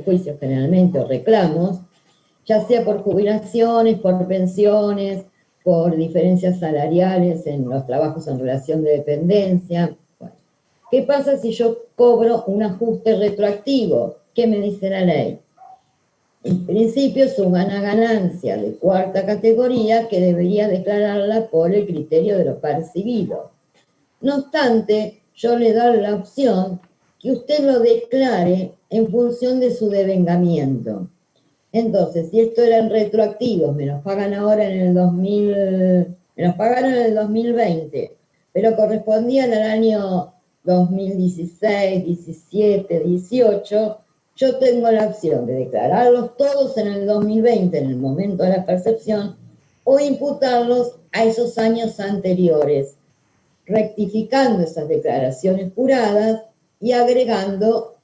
juicios generalmente o reclamos, ya sea por jubilaciones, por pensiones, por diferencias salariales en los trabajos en relación de dependencia. Bueno, ¿qué pasa si yo cobro un ajuste retroactivo? ¿Qué me dice la ley? En principio es una ganancia de cuarta categoría que debería declararla por el criterio de lo percibido. No obstante, yo le doy la opción que usted lo declare en función de su devengamiento. Entonces, si esto eran retroactivos, me los pagan ahora en el 2000, me los pagaron en el 2020, pero correspondían al año 2016, 17, 18, yo tengo la opción de declararlos todos en el 2020, en el momento de la percepción, o imputarlos a esos años anteriores, rectificando esas declaraciones juradas y agregando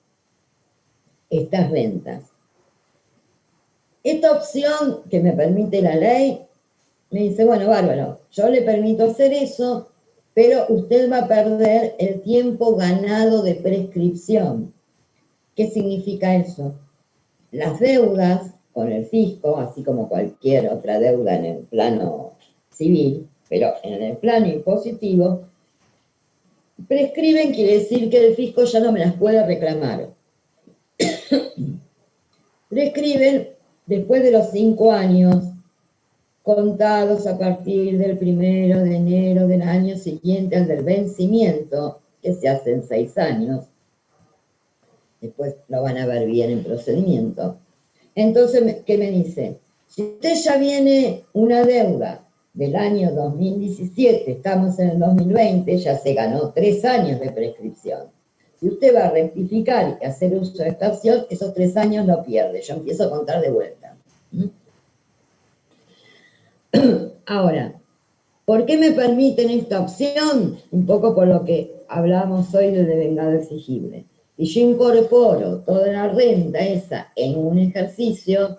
estas rentas. Esta opción que me permite la ley, me dice, bueno, bárbaro, yo le permito hacer eso, pero usted va a perder el tiempo ganado de prescripción. ¿Qué significa eso? Las deudas con el fisco, así como cualquier otra deuda en el plano civil, pero en el plano impositivo, prescriben quiere decir que el fisco ya no me las puede reclamar. Prescriben después de los 5 años, contados a partir del 1 de enero del año siguiente al del vencimiento, que se hace en 6 años. Después lo van a ver bien en procedimiento. Entonces, ¿qué me dice? Si usted ya viene una deuda del año 2017, estamos en el 2020, ya se ganó 3 años de prescripción. Si usted va a rectificar y hacer uso de esta opción, esos 3 años lo pierde. Yo empiezo a contar de vuelta. Ahora, ¿por qué me permiten esta opción? Un poco por lo que hablamos hoy del devengado exigible. Si yo incorporo toda la renta esa en un ejercicio,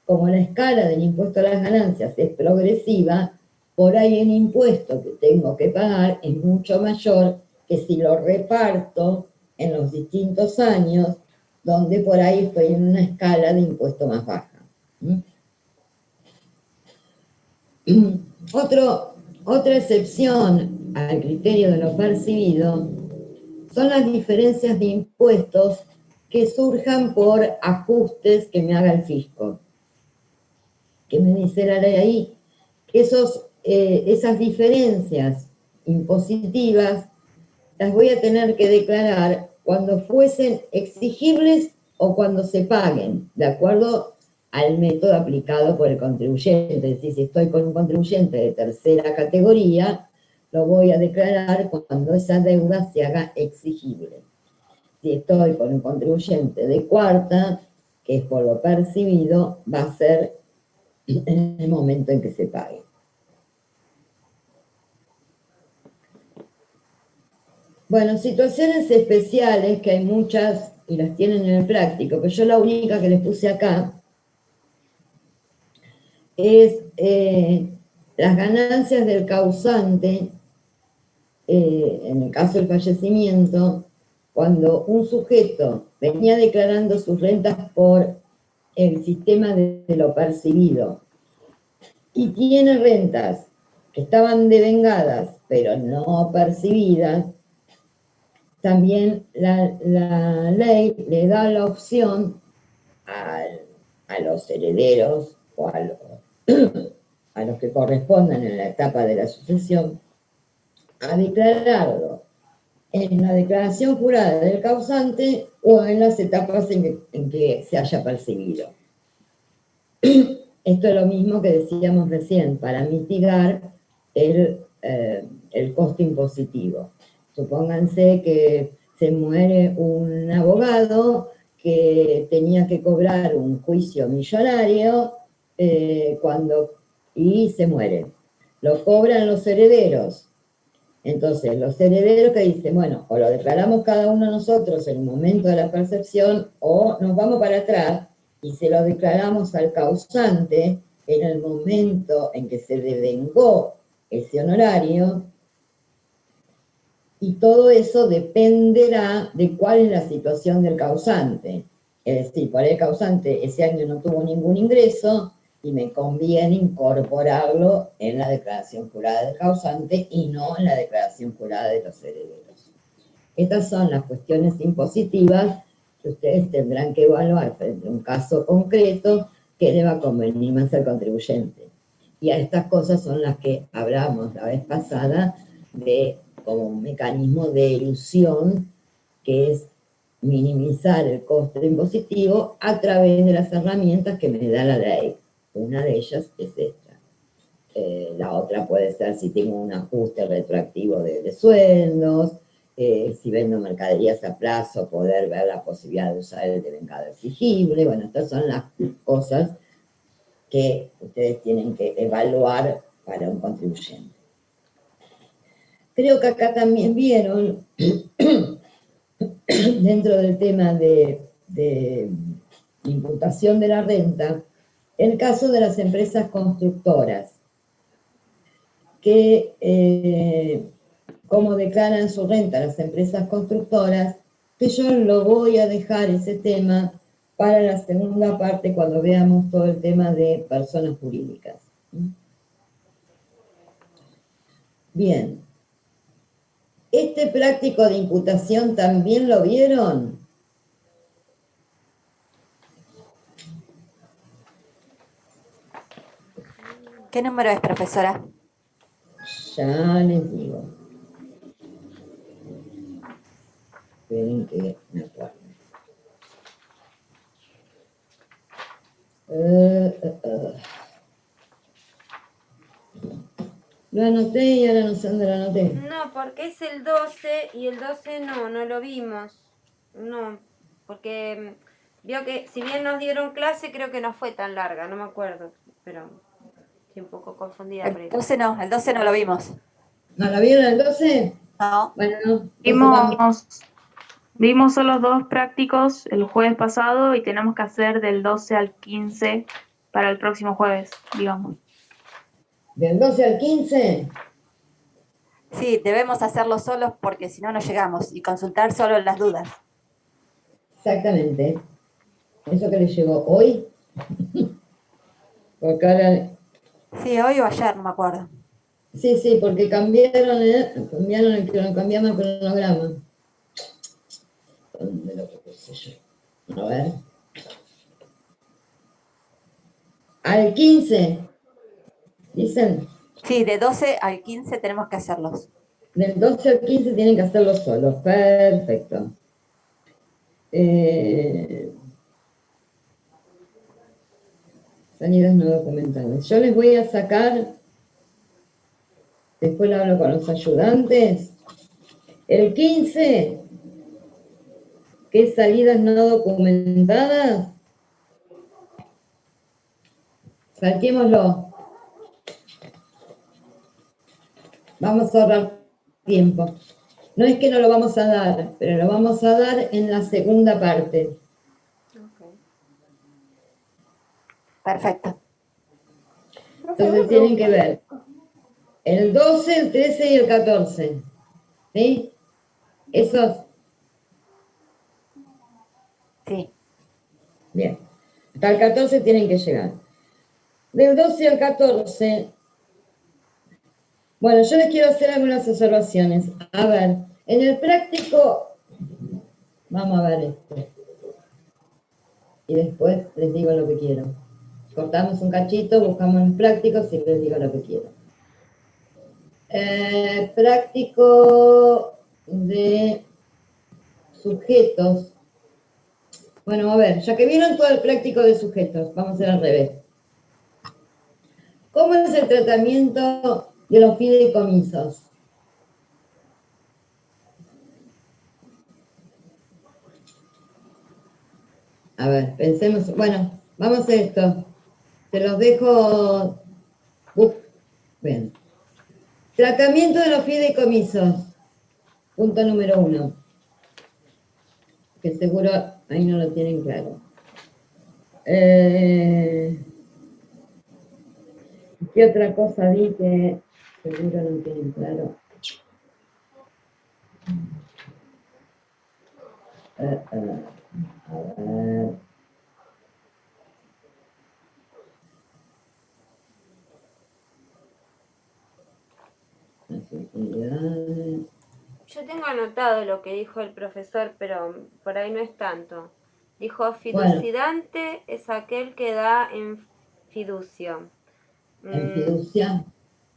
como la escala del impuesto a las ganancias es progresiva, por ahí el impuesto que tengo que pagar es mucho mayor que si lo reparto en los distintos años, donde por ahí estoy en una escala de impuesto más baja. Otra excepción al criterio de lo percibido son las diferencias de impuestos que surjan por ajustes que me haga el fisco. ¿Qué me dice la ley ahí? Esas diferencias impositivas las voy a tener que declarar cuando fuesen exigibles o cuando se paguen, de acuerdo al método aplicado por el contribuyente. Es decir, si estoy con un contribuyente de tercera categoría, lo voy a declarar cuando esa deuda se haga exigible. Si estoy con un contribuyente de cuarta, que es por lo percibido, va a ser en el momento en que se pague. Bueno, situaciones especiales, que hay muchas y las tienen en el práctico, pero yo la única que les puse acá es las ganancias del causante, en el caso del fallecimiento, cuando un sujeto venía declarando sus rentas por el sistema de lo percibido y tiene rentas que estaban devengadas pero no percibidas, también la ley le da la opción a los herederos o a los que correspondan en la etapa de la sucesión a declararlo en la declaración jurada del causante o en las etapas en que se haya percibido. Esto es lo mismo que decíamos recién, para mitigar el costo impositivo. Supónganse que se muere un abogado que tenía que cobrar un juicio millonario y se muere. Lo cobran los herederos. Entonces, los herederos que dicen, bueno, o lo declaramos cada uno de nosotros en el momento de la percepción, o nos vamos para atrás y se lo declaramos al causante en el momento en que se devengó ese honorario, y todo eso dependerá de cuál es la situación del causante. Es decir, por el causante ese año no tuvo ningún ingreso y me conviene incorporarlo en la declaración jurada del causante y no en la declaración jurada de los herederos. Estas son las cuestiones impositivas que ustedes tendrán que evaluar frente a un caso concreto que deba convenir más al contribuyente. Y a estas cosas son las que hablamos la vez pasada de como un mecanismo de elusión, que es minimizar el costo impositivo a través de las herramientas que me da la ley. Una de ellas es esta. La otra puede ser si tengo un ajuste retroactivo de sueldos, si vendo mercaderías a plazo, poder ver la posibilidad de usar el devengado exigible. Bueno, estas son las cosas que ustedes tienen que evaluar para un contribuyente. Creo que acá también vieron, dentro del tema de imputación de la renta, el caso de las empresas constructoras, que cómo declaran su renta las empresas constructoras, que yo lo voy a dejar ese tema para la segunda parte cuando veamos todo el tema de personas jurídicas. Bien. ¿Este práctico de imputación también lo vieron? ¿Qué número es, profesora? Ya les digo. Esperen que me acuerdo. Lo anoté y ahora no sé dónde lo anoté. No, porque es el 12 y el 12 no lo vimos. No, porque vio que si bien nos dieron clase, creo que no fue tan larga, no me acuerdo, pero estoy un poco confundida. El 12 no lo vimos. ¿No lo vieron el 12? No. Bueno, Vimos solo 2 prácticos el jueves pasado y tenemos que hacer del 12 al 15 para el próximo jueves, digamos. Del 12 al 15, Sí, debemos hacerlo solos porque si no, no llegamos y consultar solo las dudas. exactamente. Eso que les llegó hoy, porque ahora, Sí, hoy o ayer, no me acuerdo. sí, porque cambiaron cambiamos el cronograma. ¿Dónde lo puse yo? A ver. Al 15, dicen, Sí, de 12 al 15 tenemos que hacerlos. del 12 al 15 tienen que hacerlo solos. Perfecto. Salidas no documentadas. Yo les voy a sacar, después lo hablo con los ayudantes, el 15, que es salidas no documentadas, saquémoslo. Vamos a ahorrar tiempo. No es que no lo vamos a dar, pero lo vamos a dar en la segunda parte. Perfecto. Entonces tienen que ver el 12, el 13 y el 14. ¿Sí? Esos. Sí. Bien. Hasta el 14 tienen que llegar. Del 12 al 14. Bueno, yo les quiero hacer algunas observaciones. A ver, en el práctico, vamos a ver esto. Y después les digo lo que quiero. Cortamos un cachito, buscamos en prácticos y les digo lo que quiero. Práctico de sujetos. Bueno, a ver, ya que vieron todo el práctico de sujetos, vamos a hacer al revés. ¿Cómo es el tratamiento de los fideicomisos? A ver, pensemos, bueno, vamos a hacer esto. Se los dejo. Bien. Tratamiento de los fideicomisos. Punto número 1. Que seguro ahí no lo tienen claro. ¿Qué otra cosa vi que seguro no tienen claro? A ver. Las utilidades. Yo tengo anotado lo que dijo el profesor, pero por ahí no es tanto. Dijo, Bueno, fiduciante es aquel que da en fiducio. en fiducia.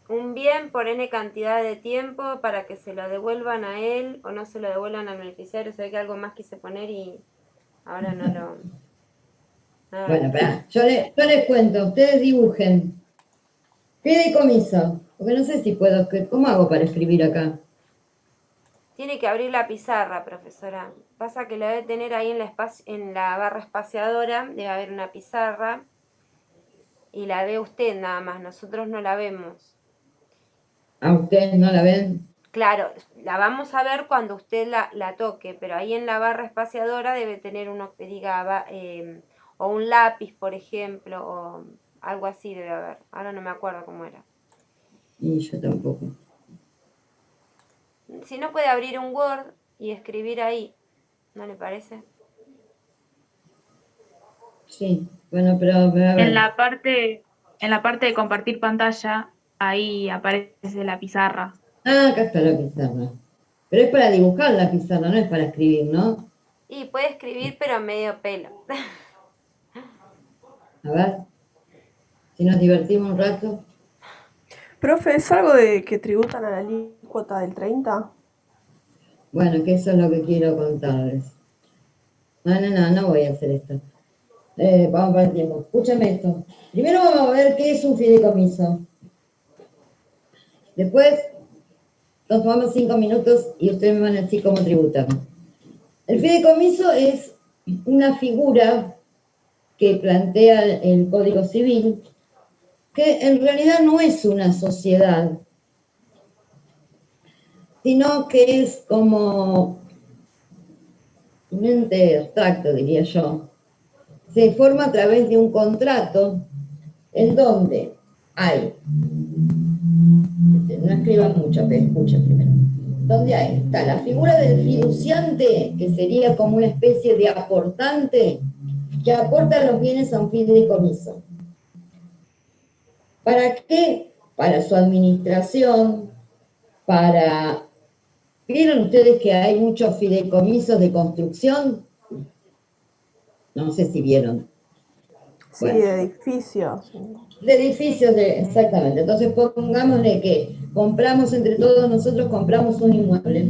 Un bien por N cantidad de tiempo para que se lo devuelvan a él o no se lo devuelvan al beneficiario. Se ve que algo más quise poner y ahora no lo... Bueno, espera, yo les cuento, ustedes dibujen. Fideicomiso, porque no sé si puedo, ¿cómo hago para escribir acá? Tiene que abrir la pizarra, profesora. Pasa que la debe tener ahí en la barra espaciadora, debe haber una pizarra y la ve usted nada más, nosotros no la vemos. ¿A ustedes no la ven? Claro, la vamos a ver cuando usted la toque, pero ahí en la barra espaciadora debe tener uno que diga, o un lápiz, por ejemplo, o algo así debe haber. Ahora no me acuerdo cómo era. Y yo tampoco. Si no, puede abrir un Word y escribir ahí, ¿no le parece? Sí, bueno, pero a ver. En la parte de compartir pantalla, ahí aparece la pizarra. Ah, acá está la pizarra. Pero es para dibujar la pizarra, no es para escribir, ¿no? Y puede escribir, pero medio pelo. A ver, si nos divertimos un rato. Profe, ¿es algo de que tributan a la alícuota del 30? Bueno, que eso es lo que quiero contarles. No voy a hacer esto. Vamos para el tiempo. Escúchame esto. Primero vamos a ver qué es un fideicomiso. Después nos tomamos 5 minutos y ustedes me van a decir cómo tributan. El fideicomiso es una figura que plantea el Código Civil, que en realidad no es una sociedad, sino que es como un ente abstracto, diría yo. Se forma a través de un contrato en donde hay escriban mucho, pero escuchen primero. Donde está la figura del fiduciante, que sería como una especie de aportante, que aporta los bienes a un fideicomiso. ¿Para qué? Para su administración, para... ¿Vieron ustedes que hay muchos fideicomisos de construcción? No sé si vieron. Sí, Bueno, de edificios. de edificios, exactamente. Entonces pongámosle que compramos entre todos nosotros, compramos un inmueble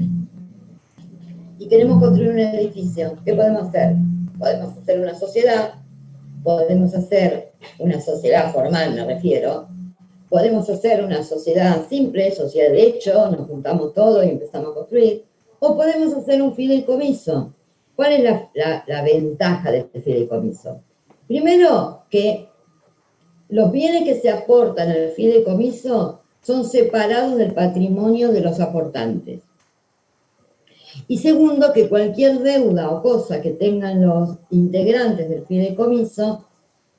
y queremos construir un edificio. ¿Qué podemos hacer? Podemos hacer una sociedad, podemos hacer una sociedad formal, me refiero. Podemos hacer una sociedad simple, sociedad de hecho, nos juntamos todos y empezamos a construir. O podemos hacer un fideicomiso. ¿Cuál es la ventaja de este fideicomiso? Primero, que los bienes que se aportan al fideicomiso son separados del patrimonio de los aportantes. Y segundo, que cualquier deuda o cosa que tengan los integrantes del fideicomiso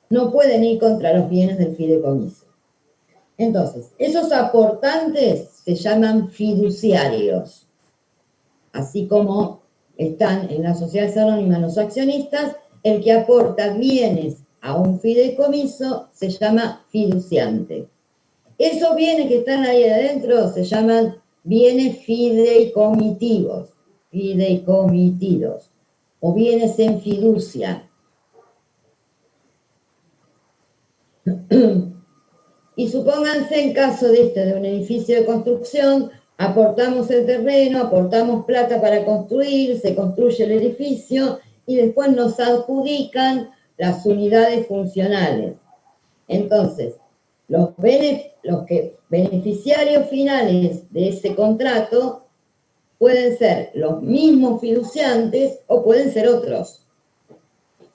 no pueden ir contra los bienes del fideicomiso. Entonces, esos aportantes se llaman fiduciarios, así como están en la sociedad anónima los accionistas, el que aporta bienes a un fideicomiso se llama fiduciante. Esos bienes que están ahí adentro se llaman bienes fideicomitivos, o bienes en fiducia. Y supónganse en caso de un edificio de construcción, aportamos el terreno, aportamos plata para construir, se construye el edificio y después nos adjudican las unidades funcionales. Entonces, los beneficiarios finales de ese contrato pueden ser los mismos fiduciantes o pueden ser otros.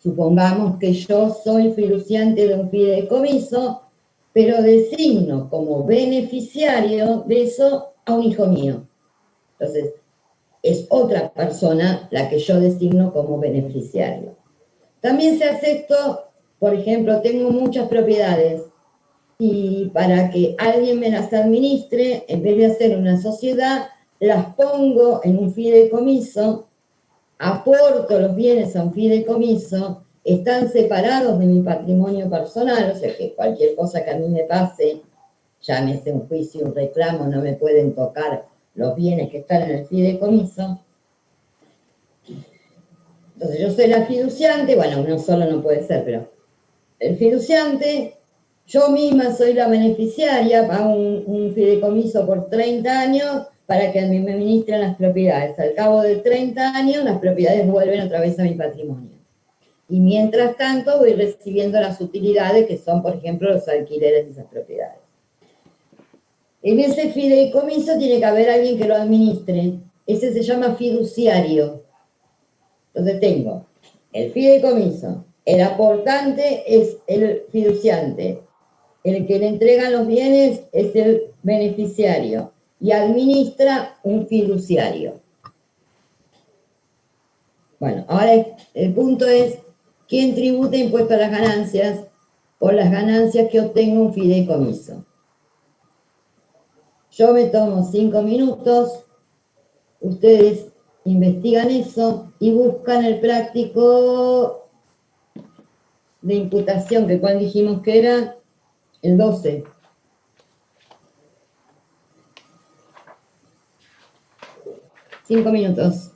Supongamos que yo soy fiduciante de un fideicomiso, pero designo como beneficiario de eso a un hijo mío. Entonces, es otra persona la que yo designo como beneficiario. También se hace esto, por ejemplo, tengo muchas propiedades y para que alguien me las administre, en vez de hacer una sociedad, las pongo en un fideicomiso, aporto los bienes a un fideicomiso, están separados de mi patrimonio personal, o sea que cualquier cosa que a mí me pase, llámese un juicio, un reclamo, no me pueden tocar los bienes que están en el fideicomiso. Entonces yo soy la fiduciante, bueno, uno solo no puede ser, pero el fiduciante, yo misma soy la beneficiaria, pago un fideicomiso por 30 años para que me administren las propiedades. Al cabo de 30 años, las propiedades vuelven otra vez a mi patrimonio. Y mientras tanto voy recibiendo las utilidades que son, por ejemplo, los alquileres de esas propiedades. En ese fideicomiso tiene que haber alguien que lo administre. Ese se llama fiduciario. Entonces tengo el fideicomiso, el aportante es el fiduciante, el que le entrega los bienes es el beneficiario y administra un fiduciario. Bueno, ahora el punto es, ¿quién tributa impuesto a las ganancias por las ganancias que obtenga un fideicomiso? Yo me tomo 5 minutos, ustedes investigan eso y buscan el práctico de imputación, que cuál dijimos que era el 12. Cinco minutos.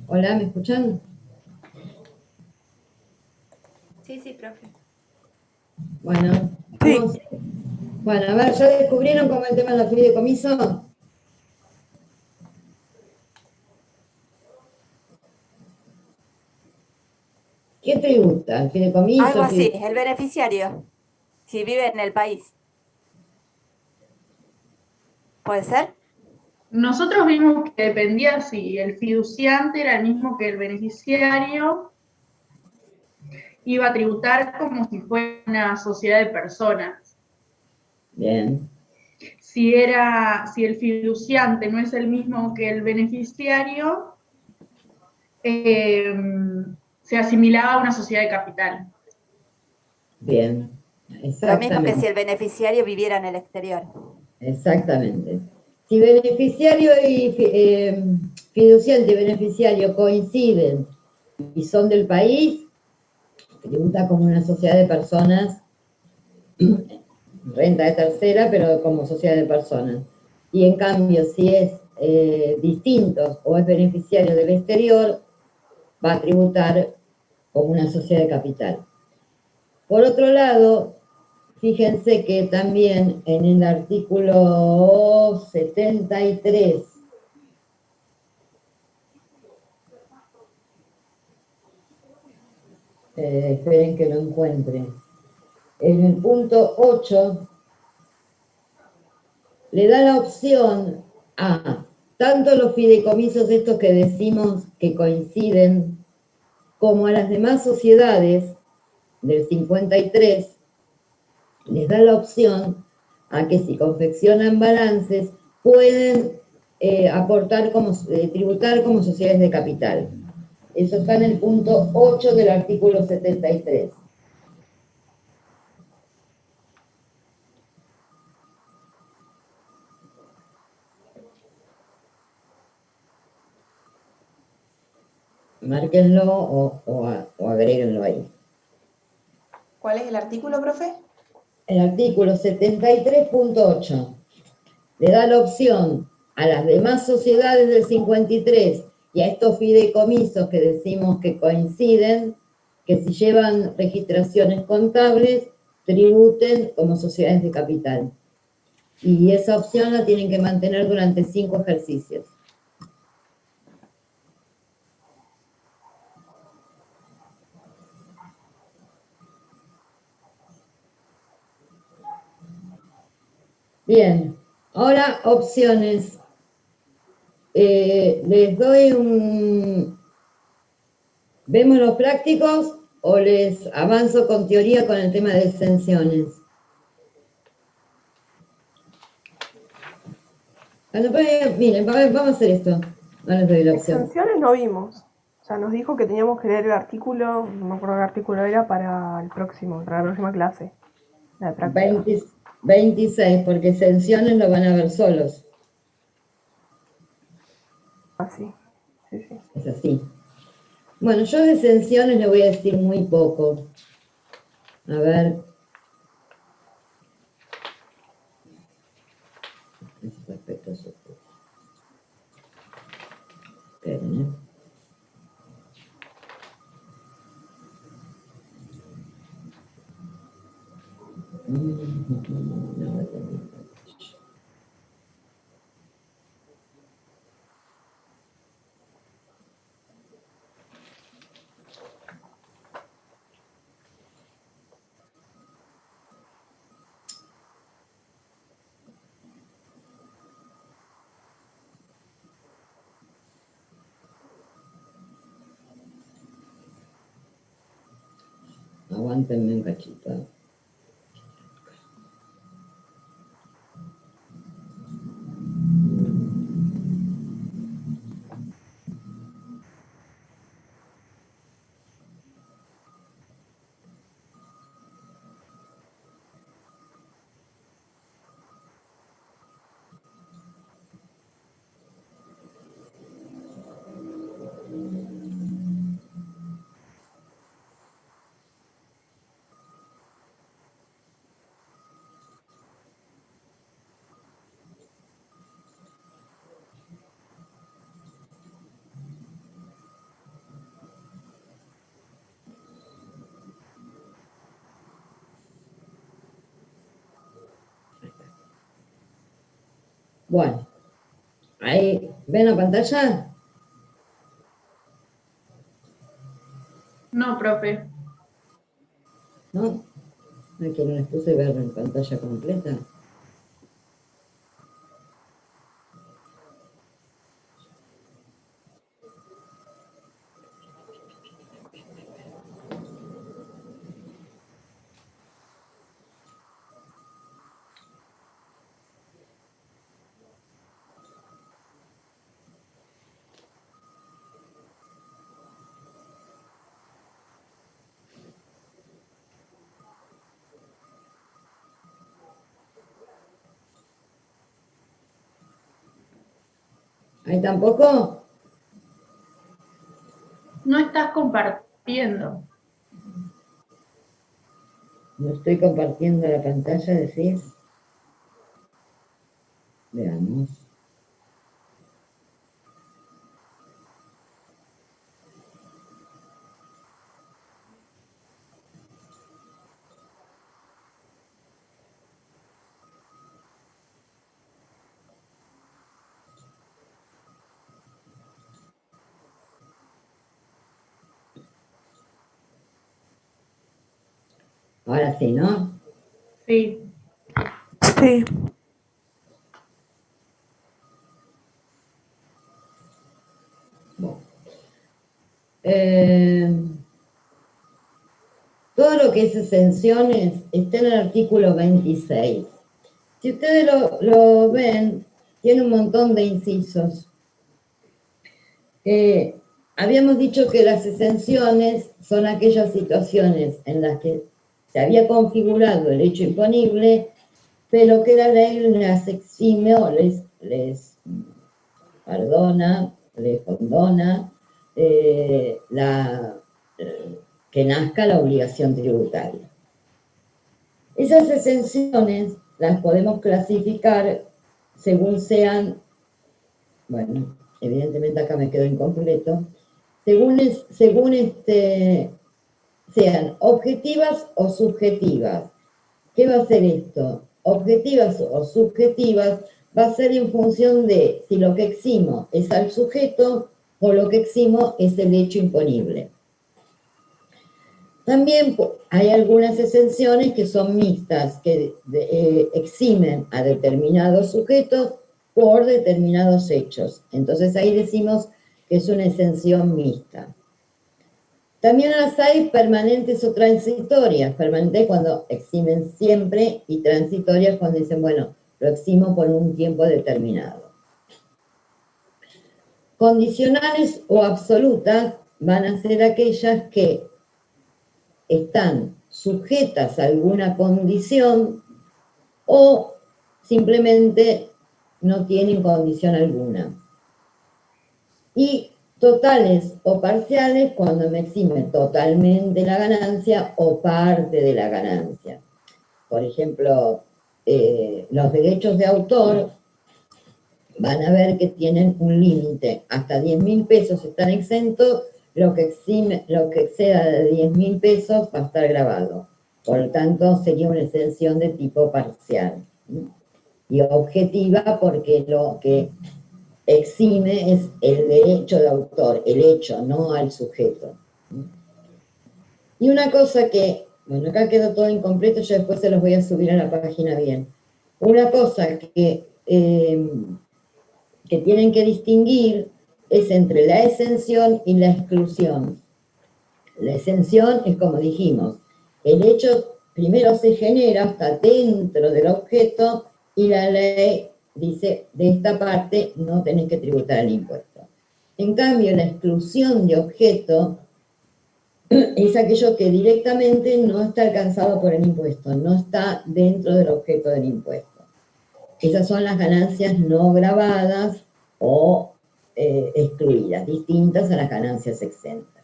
Hola, ¿me escuchan? Sí, sí, profe. Bueno, Sí. vamos. Bueno, a ver, ¿ya descubrieron cómo es el tema de los fideicomisos? tributa? ¿El fideicomiso? Algo así, ¿El el beneficiario, si vive en el país. ¿Puede ser? Nosotros vimos que dependía si el fiduciante era el mismo que el beneficiario, iba a tributar como si fuera una sociedad de personas. Bien, Si el fiduciante no es el mismo que el beneficiario, se asimilaba a una sociedad de capital. bien, Lo mismo que exactamente. si el beneficiario viviera en el exterior. Exactamente. Si beneficiario y fiduciante y beneficiario coinciden y son del país, tributa como una sociedad de personas, renta de tercera, pero como sociedad de personas. Y en cambio, si es distinto o es beneficiario del exterior, va a tributar como una sociedad de capital. Por otro lado, fíjense que también en el artículo 73, esperen que lo encuentre, en el punto 8, le da la opción a tanto los fideicomisos estos que decimos que coinciden, como a las demás sociedades del 53, les da la opción a que si confeccionan balances pueden aportar como, tributar como sociedades de capital. Eso está en el punto 8 del artículo 73. Márquenlo o agréguenlo ahí. ¿Cuál es el artículo, profe? El artículo 73.8 le da la opción a las demás sociedades del 53 y a estos fideicomisos que decimos que coinciden, que si llevan registraciones contables, tributen como sociedades de capital. Y esa opción la tienen que mantener durante 5 ejercicios. Bien, ahora opciones. Les doy un... ¿Vemos los prácticos o les avanzo con teoría con el tema de exenciones? Bueno, miren, vamos a hacer esto. No les doy la opción. Exenciones no vimos. O sea, nos dijo que teníamos que leer el artículo, no me acuerdo qué artículo era, para la próxima clase. La de práctica. 26, porque exenciones lo van a ver solos. Así. Sí. Es así. Bueno, yo de exenciones le voy a decir muy poco. A ver. Respecto a eso. Esperen, No, aguántenme un cachito. Bueno, ahí, ¿ven la pantalla? No, profe. ¿no? Ay, que no les puse ver en pantalla completa. ¿Ahí tampoco? No estás compartiendo. No estoy compartiendo la pantalla, decís. Veamos. Ahora sí, ¿no? Sí. Sí. Bueno. Todo lo que es exenciones está en el artículo 26. Si ustedes lo ven, tiene un montón de incisos. Habíamos dicho que las exenciones son aquellas situaciones en las que se había configurado el hecho imponible, pero que la ley las exime o les perdona, les condona que nazca la obligación tributaria. Esas exenciones las podemos clasificar según sean, bueno, evidentemente acá me quedo incompleto, sean objetivas o subjetivas. ¿Qué va a ser esto? Objetivas o subjetivas va a ser en función de si lo que eximo es al sujeto o lo que eximo es el hecho imponible. También hay algunas exenciones que son mixtas, que eximen a determinados sujetos por determinados hechos. Entonces ahí decimos que es una exención mixta. También las hay permanentes o transitorias. Permanentes cuando eximen siempre y transitorias cuando dicen, bueno, lo eximo por un tiempo determinado. Condicionales o absolutas van a ser aquellas que están sujetas a alguna condición o simplemente no tienen condición alguna. Y totales o parciales cuando me exime totalmente la ganancia o parte de la ganancia. Por ejemplo, los derechos de autor van a ver que tienen un límite. Hasta 10.000 pesos están exentos, lo que exceda de 10.000 pesos va a estar grabado. Por lo tanto, sería una exención de tipo parcial. Y objetiva porque lo que exime es el derecho de autor, el hecho, no al sujeto. Y una cosa que, bueno, acá quedó todo incompleto, yo después se los voy a subir a la página bien. Una cosa que tienen que distinguir es entre la exención y la exclusión. La exención es como dijimos, el hecho primero se genera hasta dentro del objeto y la ley dice, de esta parte no tenés que tributar el impuesto. En cambio, la exclusión de objeto es aquello que directamente no está alcanzado por el impuesto, no está dentro del objeto del impuesto. Esas son las ganancias no grabadas o excluidas, distintas a las ganancias exentas.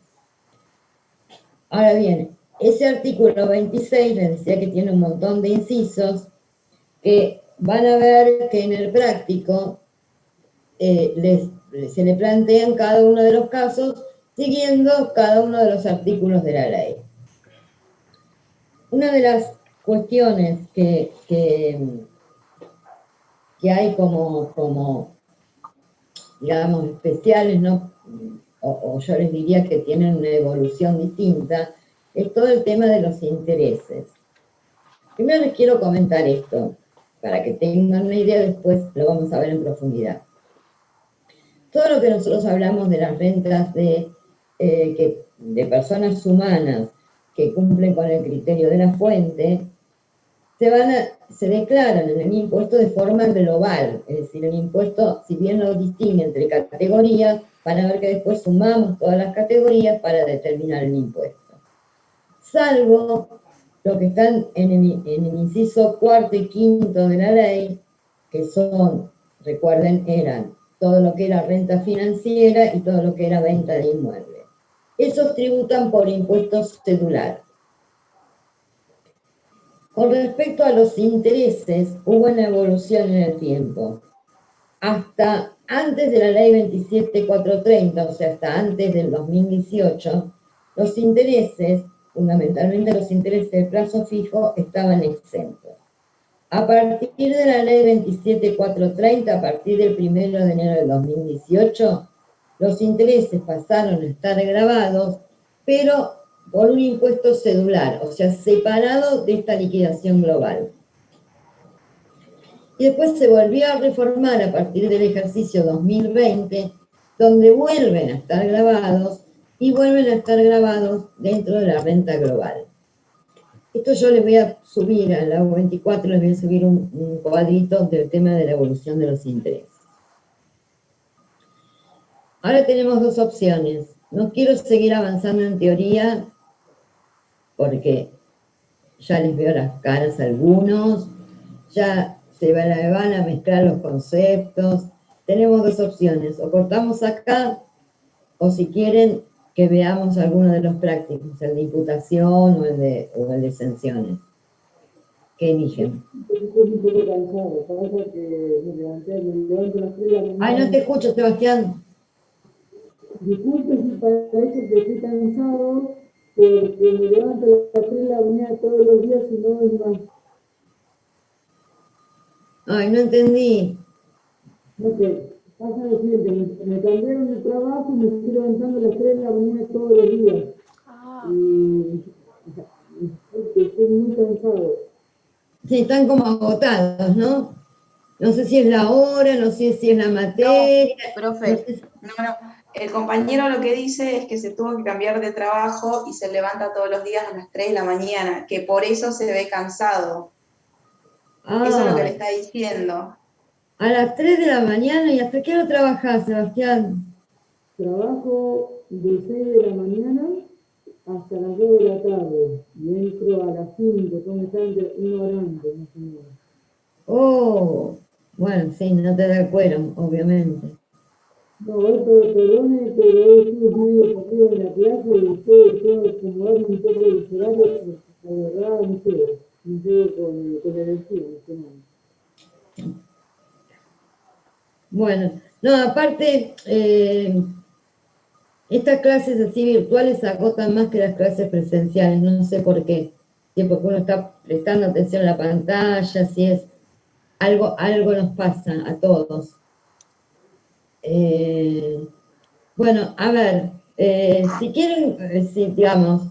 Ahora bien, ese artículo 26, les decía que tiene un montón de incisos, que van a ver que en el práctico se le plantean cada uno de los casos siguiendo cada uno de los artículos de la ley. Una de las cuestiones que hay como, digamos, especiales, ¿no? O yo les diría que tienen una evolución distinta, es todo el tema de los intereses. Primero les quiero comentar esto, para que tengan una idea, después lo vamos a ver en profundidad. Todo lo que nosotros hablamos de las rentas de personas humanas que cumplen con el criterio de la fuente, se declaran en el impuesto de forma global, es decir, el impuesto, si bien lo distingue entre categorías, van a ver que después sumamos todas las categorías para determinar el impuesto. Salvo lo que están en el inciso cuarto y quinto de la ley, que son, recuerden, eran todo lo que era renta financiera y todo lo que era venta de inmuebles. Esos tributan por impuestos cedulares. Con respecto a los intereses, hubo una evolución en el tiempo. Hasta antes de la ley 27430, o sea, hasta antes del 2018, los intereses, fundamentalmente los intereses de plazo fijo, estaban exentos. A partir de la ley 27430, a partir del 1 de enero del 2018, los intereses pasaron a estar grabados, pero por un impuesto cedular, o sea, separado de esta liquidación global. Y después se volvió a reformar a partir del ejercicio 2020, donde vuelven a estar grabados y vuelven a estar grabados dentro de la renta global. Esto yo les voy a subir a la 24, les voy a subir un cuadrito del tema de la evolución de los intereses. Ahora tenemos dos opciones. No quiero seguir avanzando en teoría porque ya les veo las caras a algunos, ya se van a mezclar los conceptos. Tenemos dos opciones, o cortamos acá, o si quieren que veamos alguno de los prácticos, el de imputación o el de exenciones. ¿Qué eligen? Ay, no te escucho, Sebastián. Disculpe si parece que estoy cansado, porque me levanto a las 3 de la mañana todos los días y no es más. Ay, no entendí. No sé, pasa lo siguiente, me cambiaron de trabajo y me estoy levantando a las 3 de la mañana todos los días. Y estoy muy cansado. Sí, están como agotados, ¿no? No sé si es la hora, no sé si es la materia. No, profe, no. El compañero lo que dice es que se tuvo que cambiar de trabajo y se levanta todos los días a las 3 de la mañana, que por eso se ve cansado. Eso es lo que le está diciendo. A las 3 de la mañana, ¿y hasta qué hora trabajás, Sebastián? Trabajo de 6 de la mañana hasta las 2 de la tarde. Y entro a las 5, son una hora antes, más o menos. Oh, bueno, sí, no te da acuerdo, obviamente. No, perdone, pero hoy estuve medio perdido en la clase y después tengo que acomodarme un poco los horarios, porque la verdad no sé con la elección, no. Bueno, no, aparte, estas clases así virtuales se agotan más que las clases presenciales, no sé por qué. Si es porque uno está prestando atención a la pantalla, si es algo nos pasa a todos. Bueno, a ver, si quieren, digamos,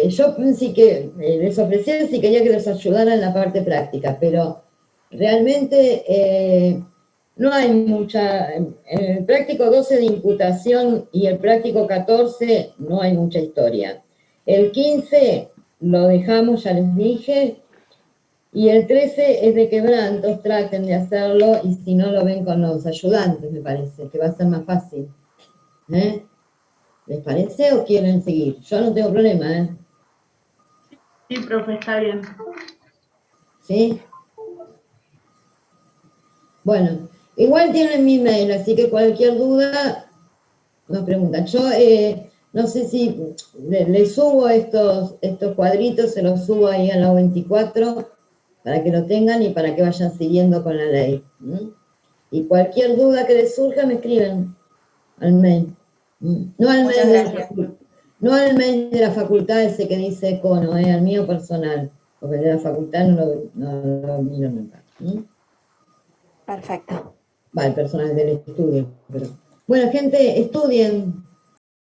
yo sí que les ofrecía, si quería que les ayudara en la parte práctica, pero realmente no hay mucha, en el práctico 12 de imputación y el práctico 14 no hay mucha historia. El 15 lo dejamos, ya les dije, y el 13 es de quebrantos, traten de hacerlo, y si no lo ven con los ayudantes, me parece, que va a ser más fácil. ¿Les parece o quieren seguir? Yo no tengo problema, Sí, profe, está bien. ¿Sí? Bueno, igual tienen mi mail, así que cualquier duda nos preguntan. Yo no sé si les subo estos cuadritos, se los subo ahí a la 24 para que lo tengan y para que vayan siguiendo con la ley. Y cualquier duda que les surja me escriben al mail. No al mail de la facultad. No al mail de la facultad ese que dice Econo, al mío personal, porque de la facultad no lo miro nunca. Perfecto. Va, el personal del estudio. Pero... Bueno, gente, estudien.